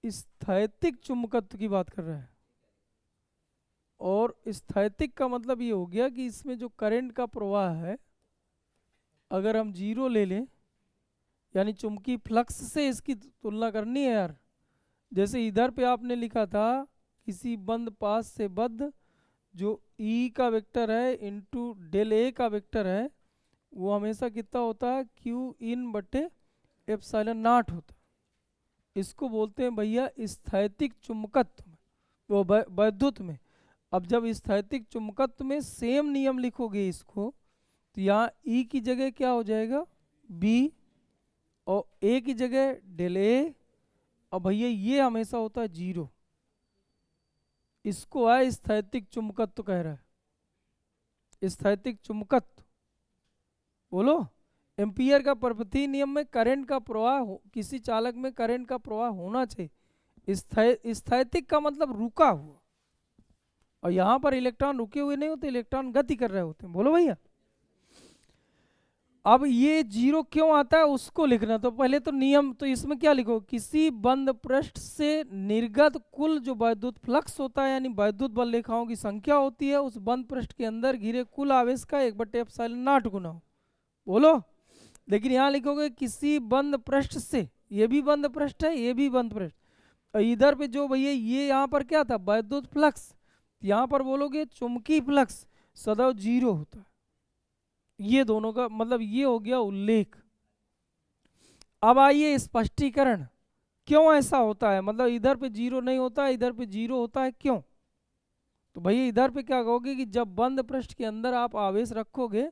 स्थैतिक चुंबकत्व की बात कर रहा है, और स्थैतिक का मतलब ये हो गया कि इसमें जो करंट का प्रवाह है अगर हम जीरो ले लें, यानी चुंबकीय फ्लक्स से इसकी तुलना करनी है यार। जैसे इधर पे आपने लिखा था किसी बंद पास से बद्ध जो ई का वेक्टर है इंटू डेल ए का वेक्टर है, वो हमेशा कितना होता है? क्यू इन बटे एप्सिलॉन नॉट होता है। इसको बोलते हैं भैया स्थैतिक चुंबकत्व में, वो वैद्युत में। अब जब स्थैतिक चुंबकत्व में सेम नियम लिखोगे इसको, तो यहाँ ई की जगह क्या हो जाएगा? बी, और ए की जगह डेल ए, और भैया ये हमेशा होता है जीरो। इसको है स्थैतिक चुंबकत्व कह रहा है। स्थैतिक चुंबकत्व बोलो, एम्पियर का परपथी नियम में करंट का प्रवाह किसी चालक में करंट का प्रवाह होना चाहिए। स्थैतिक का मतलब रुका हुआ, और यहाँ पर इलेक्ट्रॉन रुके हुए नहीं होते, इलेक्ट्रॉन गति कर रहे होते हैं। बोलो भैया, अब ये जीरो क्यों आता है उसको लिखना। तो पहले तो नियम, तो इसमें क्या लिखो? किसी बंद पृष्ठ से निर्गत कुल जो वैद्युत फ्लक्स होता है, यानी वैद्युत बल रेखाओं की संख्या होती है, उस बंद पृष्ठ के अंदर घिरे कुल आवेश का 1/ε0 गुना हो। बोलो, लेकिन यहाँ लिखोगे किसी बंद पृष्ठ से, ये भी बंद पृष्ठ है, ये भी बंद पृष्ठ, और इधर पे जो भैया ये यहाँ पर क्या था? वैद्युत फ्लक्स। यहाँ पर बोलोगे चुंबकीय फ्लक्स सदैव जीरो होता है। ये दोनों का मतलब ये हो गया उल्लेख। अब आइए स्पष्टीकरण, क्यों ऐसा होता है? मतलब इधर पे जीरो नहीं होता है, इधर पे जीरो होता है, क्यों? तो भैया इधर पे क्या कहोगे कि जब बंद पृष्ठ के अंदर आप आवेश रखोगे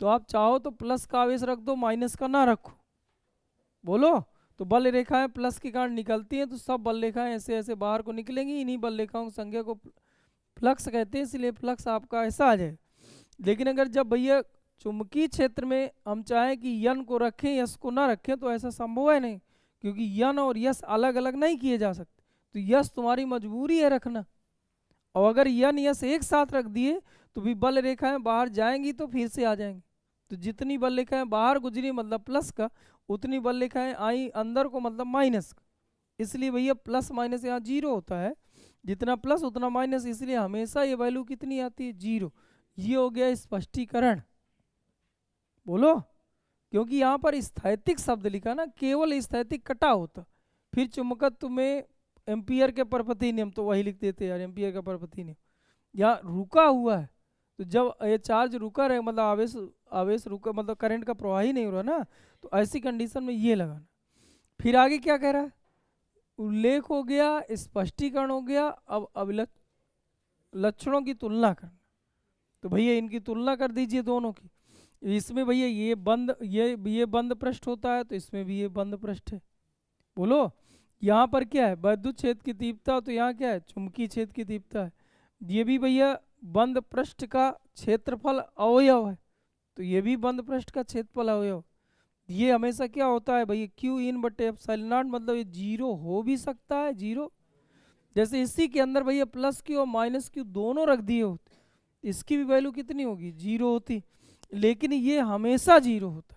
तो आप चाहो तो प्लस का आवेश रख दो, माइनस का ना रखो। बोलो, तो बल रेखाएं प्लस के कारण निकलती हैं, तो सब बल रेखाएं ऐसे ऐसे बाहर को निकलेंगी। इन्हीं बल रेखाओं की संख्या को फ्लक्स कहते हैं, इसलिए फ्लक्स आपका ऐसा आ जाए। लेकिन अगर जब भैया चुंबकीय क्षेत्र में हम चाहें कि यन को रखें, यस को ना रखें, तो ऐसा संभव है नहीं, क्योंकि यन और यस अलग अलग नहीं किए जा सकते। तो यस तुम्हारी मजबूरी है रखना, और अगर यन यस एक साथ रख दिए तो भी बल रेखाएं बाहर जाएंगी तो फिर से आ जाएंगी। तो जितनी बल रेखाएं बाहर गुजरी मतलब प्लस का, उतनी बल रेखाएं आई अंदर को मतलब माइनस का। इसलिए भैया प्लस माइनस यहाँ जीरो होता है, जितना प्लस उतना माइनस, इसलिए हमेशा ये वैल्यू कितनी आती है? जीरो। ये हो गया स्पष्टीकरण। बोलो, क्योंकि यहाँ पर स्थैतिक शब्द लिखा ना, केवल स्थैतिक कटा होता, फिर चुंबकत्व में एम्पियर के परपथी नियम तो वही लिख देते यार, एम्पियर का परपथी नियम। यहाँ रुका हुआ है, तो जब ये चार्ज रुका रहे मतलब आवेश रुका मतलब करंट का प्रवाह ही नहीं हो रहा ना, तो ऐसी कंडीशन में ये लगाना। फिर आगे क्या कह रहा है? उल्लेख हो गया, स्पष्टीकरण हो गया, अब लक्षणों की तुलना करना। तो भैया इनकी तुलना कर दीजिए दोनों की। इसमें भैया ये बंद पृष्ठ होता है, तो इसमें भी ये बंद पृष्ठ है। बोलो, यहाँ पर क्या है? वैद्युत क्षेत्र की तीव्रता, तो यहाँ क्या है? चुंबकीय क्षेत्र की तीव्रता है। ये भी भैया बंद पृष्ठ का क्षेत्रफल अवयव है, तो ये भी बंद पृष्ठ का क्षेत्रफल अवयव। ये हमेशा क्या होता है भैया? क्यू इन बटे एप्सिलॉन नॉट, मतलब ये जीरो हो भी सकता है, जीरो जैसे इसी के अंदर भैया प्लस क्यू और माइनस क्यू दोनों रख दिए होते, इसकी भी वैल्यू कितनी होगी, 0 होती, लेकिन ये हमेशा 0 होता।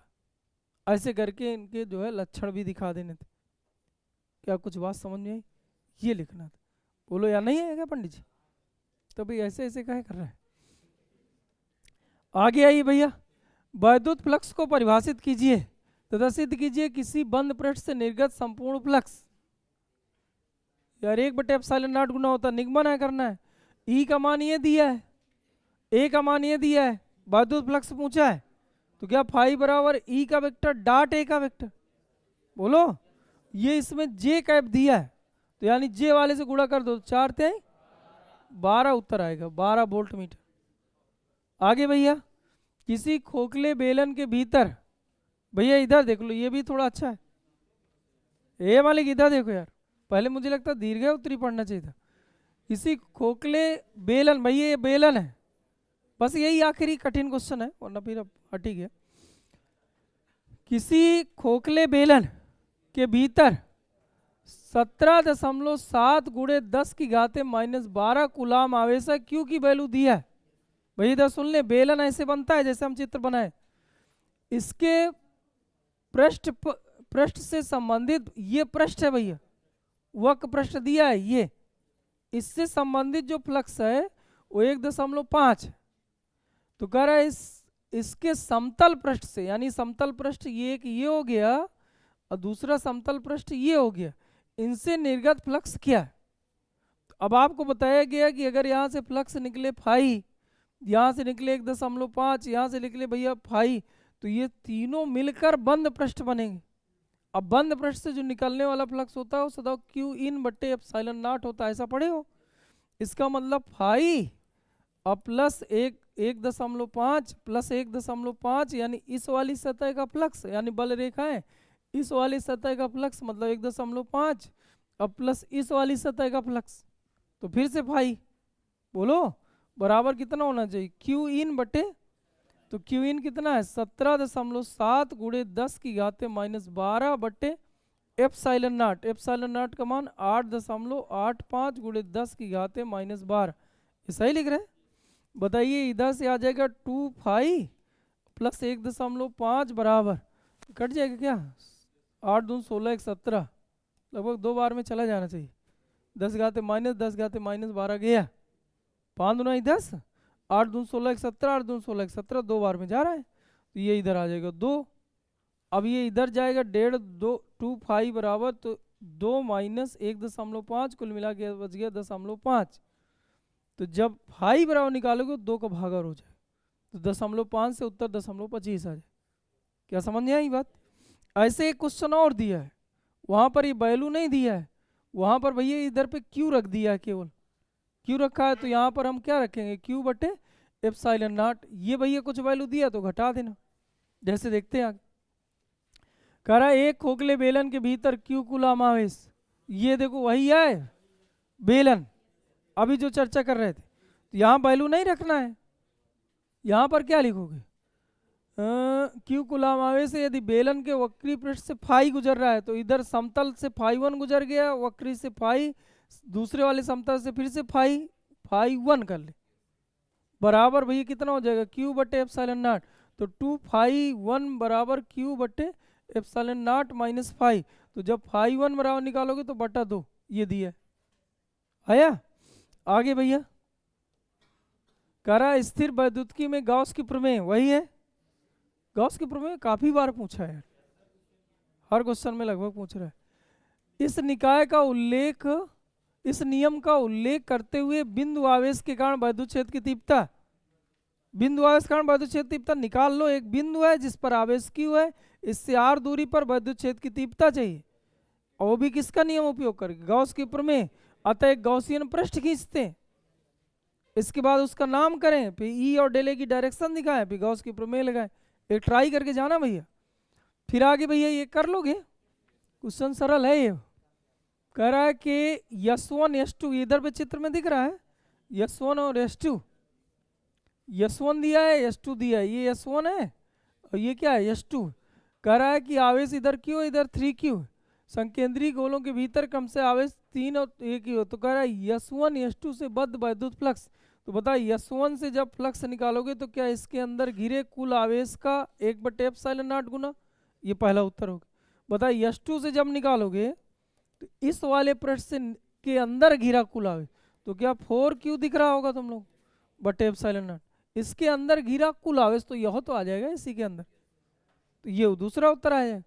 ऐसे करके इनके जो है लक्षण भी दिखा देने थे। क्या कुछ बात समझ में आई? ये लिखना था। बोलो या नहीं आएगा पंडित जी? तो भाई ऐसे ऐसे कहे कर रहे हैं। आगे आइए भैया, वैद्युत फ्लक्स को परिभाषित कीजिए तथा सिद्ध कीजिए किसी बंद पृष्ठ से निर्गत संपूर्ण फ्लक्स। यार 1/ε0 गुना होता, निगमन है करना है। ई का मान ये दिया है, ए का मान ये दिया है, वैद्युत फ्लक्स पूछा है, तो क्या फाई बराबर ई का वेक्टर डॉट ए का वेक्टर। बोलो, ये इसमें जे कैप दिया है, तो यानी जे वाले से गुणा कर दो, 4 × 12 उत्तर आएगा, 12 वोल्ट मीटर। आगे भैया, किसी खोखले बेलन के भीतर, भैया इधर देख लो, ये भी थोड़ा अच्छा है। ए मालिक इधर देखो यार, पहले मुझे लगता दीर्घ उत्तरी पढ़ना चाहिए था। किसी खोखले बेलन, भैया ये बेलन है, बस यही आखिरी कठिन क्वेश्चन है, वरना फिर अब हट ही गया। किसी खोखले बेलन के भीतर 17.7 × 10⁻⁻12 कूलाम आवेश है, क्यू की वैल्यू दी है। भैया इधर सुन ले, बेलन ऐसे बनता है जैसे हम चित्र बनाए, इसके पृष्ठ से संबंधित ये पृष्ठ है भैया, वक्र पृष्ठ दिया है, ये इससे संबंधित जो फ्लक्स है वो 1.5, तो कह रहा है इसके समतल पृष्ठ से, यानी समतल पृष्ठ ये एक ये हो गया और दूसरा समतल पृष्ठ ये हो गया, इनसे निर्गत फ्लक्स क्या है। अब आपको बताया गया कि अगर यहाँ से फ्लक्स निकले फाई, यहाँ से निकले 1.5, यहाँ से निकले भैया फाई, तो ये तीनों मिलकर बंद पृष्ठ बनेंगे। अब बंद पृष्ठ से जो निकलने वाला फ्लक्स होता है वो सदा Q∞ε0 होता है, ऐसा पढ़े हो। इसका मतलब फाई और प्लस 1.5 प्लस 1.5, यानी इस वाली सतह का फ्लक्स, यानी बल रेखाएं, इस वाली सतह का फ्लक्स मतलब 1.5 और प्लस इस वाली सतह का फ्लक्स, तो फिर से फाई बोलो बराबर कितना होना चाहिए, Q∞, तो Q∞ कितना है 17.7 × 10⁻⁻12 ε0। ε0 का मान 8.85 × 10⁻⁻12, ये सही लिख रहे हैं। बताइए इधर से आ जाएगा 2 फाई प्लस 1.5 बराबर, कट जाएगा क्या, 8 दूनी 16 1 17, लगभग 2 बार में चला जाना चाहिए। 10⁻10⁻12 गया, 5 दूना 10, 8 दूनी 16 1 17, 8 दूनी 16 1 17, 2 बार में जा रहा है, तो ये इधर आ जाएगा 2। अब ये इधर जाएगा 1.5 2 फाई बराबर, तो 2 - 1.5 कुल मिला के बच गया 0.5। तो जब फाई बराबर निकालोगे 2 का भागाकार हो जाए, तो 0.5 से उत्तर 0.25 आ जाए। क्या समझ में आई बात? ऐसे एक क्वेश्चन और दिया है, वहाँ पर ये वैल्यू नहीं दिया है, वहाँ पर भैया इधर पे क्यू रख दिया है, केवल क्यू रखा है, तो यहाँ पर हम क्या रखेंगे Q/ε0। ये भैया कुछ वैल्यू दिया तो घटा देना, जैसे देखते हैं आगे। कह रहा है एक खोखले बेलन के भीतर Q कूलाम आवेश, ये देखो वही है बेलन अभी जो चर्चा कर रहे थे, तो यहाँ वैल्यू नहीं रखना है, यहाँ पर क्या लिखोगे, Q कूलाम आवेश से यदि बेलन के वक्री पृष्ठ से फाई गुजर रहा है, तो इधर समतल से φ1 गुजर गया, वक्री से फाई, दूसरे वाले समतल से फिर से φ1 कर ले, बराबर भैया कितना हो जाएगा Q/ε0। तो 2 φ1 बराबर Q/ε0 माइनस फाई, तो जब φ1 बराबर निकालोगे तो बटा 2, ये दिया आया। आगे भैया कह रहा है स्थिर वैद्युतिकी में गॉस की प्रमेय, वही है गॉस की प्रमेय, काफी बार पूछा है, हर क्वेश्चन में लगभग पूछ रहा है। इस निकाय का उल्लेख, इस नियम का उल्लेख करते हुए बिंदु आवेश के कारण वैद्युत क्षेत्र की तीव्रता, बिंदु आवेश के कारण वैद्युत क्षेत्र तीव्रता निकाल लो। एक बिंदु है जिस पर आवेश Q है, इससे r दूरी पर वैद्युत क्षेत्र की तीव्रता चाहिए, और वो भी किसका नियम उपयोग करके, गॉस की प्रमेय। अतः एक गॉसियन पृष्ठ खींचते हैं, इसके बाद उसका नाम करें, फिर E और डेले की डायरेक्शन दिखाएं, फिर गॉस की प्रमेय लगाएं। एक ट्राई करके जाना भैया, फिर आगे भैया ये कर लोगे, क्वेश्चन सरल है। ये कह रहा है कि S1 S2 इधर पे चित्र में दिख रहा है, S1 और S2, S1 दिया है S2 दिया है, ये S1 है और ये क्या है S2। कह रहा है कि आवेश इधर Q इधर 3Q, संकेंद्रीय गोलों के भीतर क्रम से आवेश 3 और 1 ही हो, तो कह रहा है S1 S2 से बद्ध वैद्युत फ्लक्स। तो बताइए S1 से जब फ्लक्स निकालोगे तो क्या इसके अंदर घिरे कुल आवेश का 1/ε0 गुना, ये पहला उत्तर होगा। बताइए S2 से जब निकालोगे तो इस वाले पृष्ठ से के अंदर घिरा कुल आवेश, तो क्या 4Q दिख रहा होगा तुम लोग बटे ε0, इसके अंदर घिरा कुल आवेश, तो यह तो आ जाएगा इसी के अंदर, तो ये दूसरा उत्तर आ जाएगा।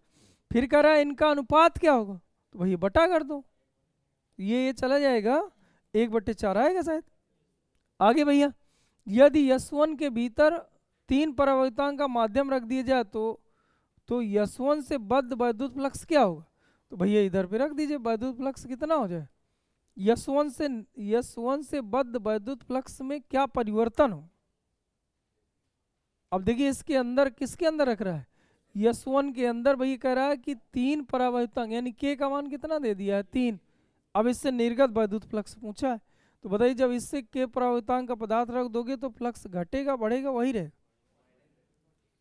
फिर कह रहा है इनका अनुपात क्या होगा, तो भैया बटा कर दो, ये चला जाएगा 1/4 आएगा शायद। आगे भैया यदि S1 के भीतर 3 परावर्तनांक का माध्यम रख दिया जाए तो S1 से बद्ध वैद्युत फ्लक्स क्या होगा, तो भैया इधर पे रख दीजिए वैद्युत फ्लक्स कितना हो जाए, S1 से बद्ध वैद्युत फ्लक्स में क्या परिवर्तन हो। अब देखिए इसके अंदर किसके अंदर रख रहा है, S1 के अंदर भैया कह रहा है कि 3 परावर्तनांक यानी K का मान कितना दे दिया है 3। अब इससे निर्गत वैद्युत फ्लक्स पूछा है, तो बताइए जब इससे K परावर्तनांक का पदार्थ रख दोगे तो फ्लक्स घटेगा बढ़ेगा वही रहेगा।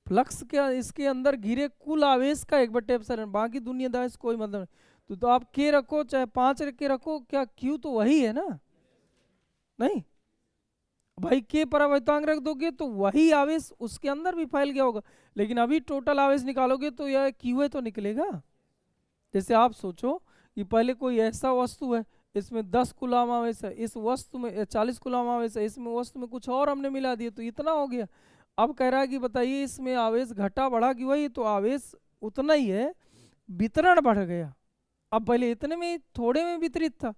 फ्लक्स क्या इसके अंदर घिरे कुल आवेश का 1/ε, बाकी दुनियादारी से कोई मतलब नहीं। तो आप K रखो चाहे 5 के रखो, क्या Q तो वही है ना, नहीं भाई K परावर्तनांक रख दोगे तो वही आवेश उसके अंदर भी फैल गया होगा, लेकिन अभी टोटल आवेश निकालोगे तो यह QA तो निकलेगा। जैसे आप सोचो कि पहले कोई ऐसा वस्तु है इसमें 10 कूलम आवेश है, इस वस्तु में 40 कूलम आवेश है, इसमें वस्तु में कुछ और हमने मिला दिया तो इतना हो गया। अब कह रहा है कि बताइए इसमें आवेश घटा बढ़ा कि वही, तो आवेश उतना ही है, वितरण बढ़ गया। अब पहले इतने में थोड़े में वितरित था,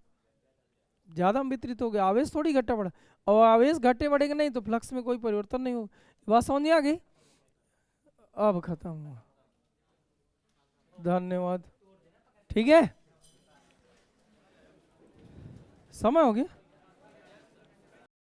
ज़्यादा में वितरित हो गया, आवेश थोड़ी घटा बढ़ा, और आवेश घटे बढ़ेगा नहीं तो फ्लक्स में कोई परिवर्तन नहीं होगा। बात समझ में आ गई, अब खत्म हुआ, धन्यवाद। ठीक है, समय हो गया।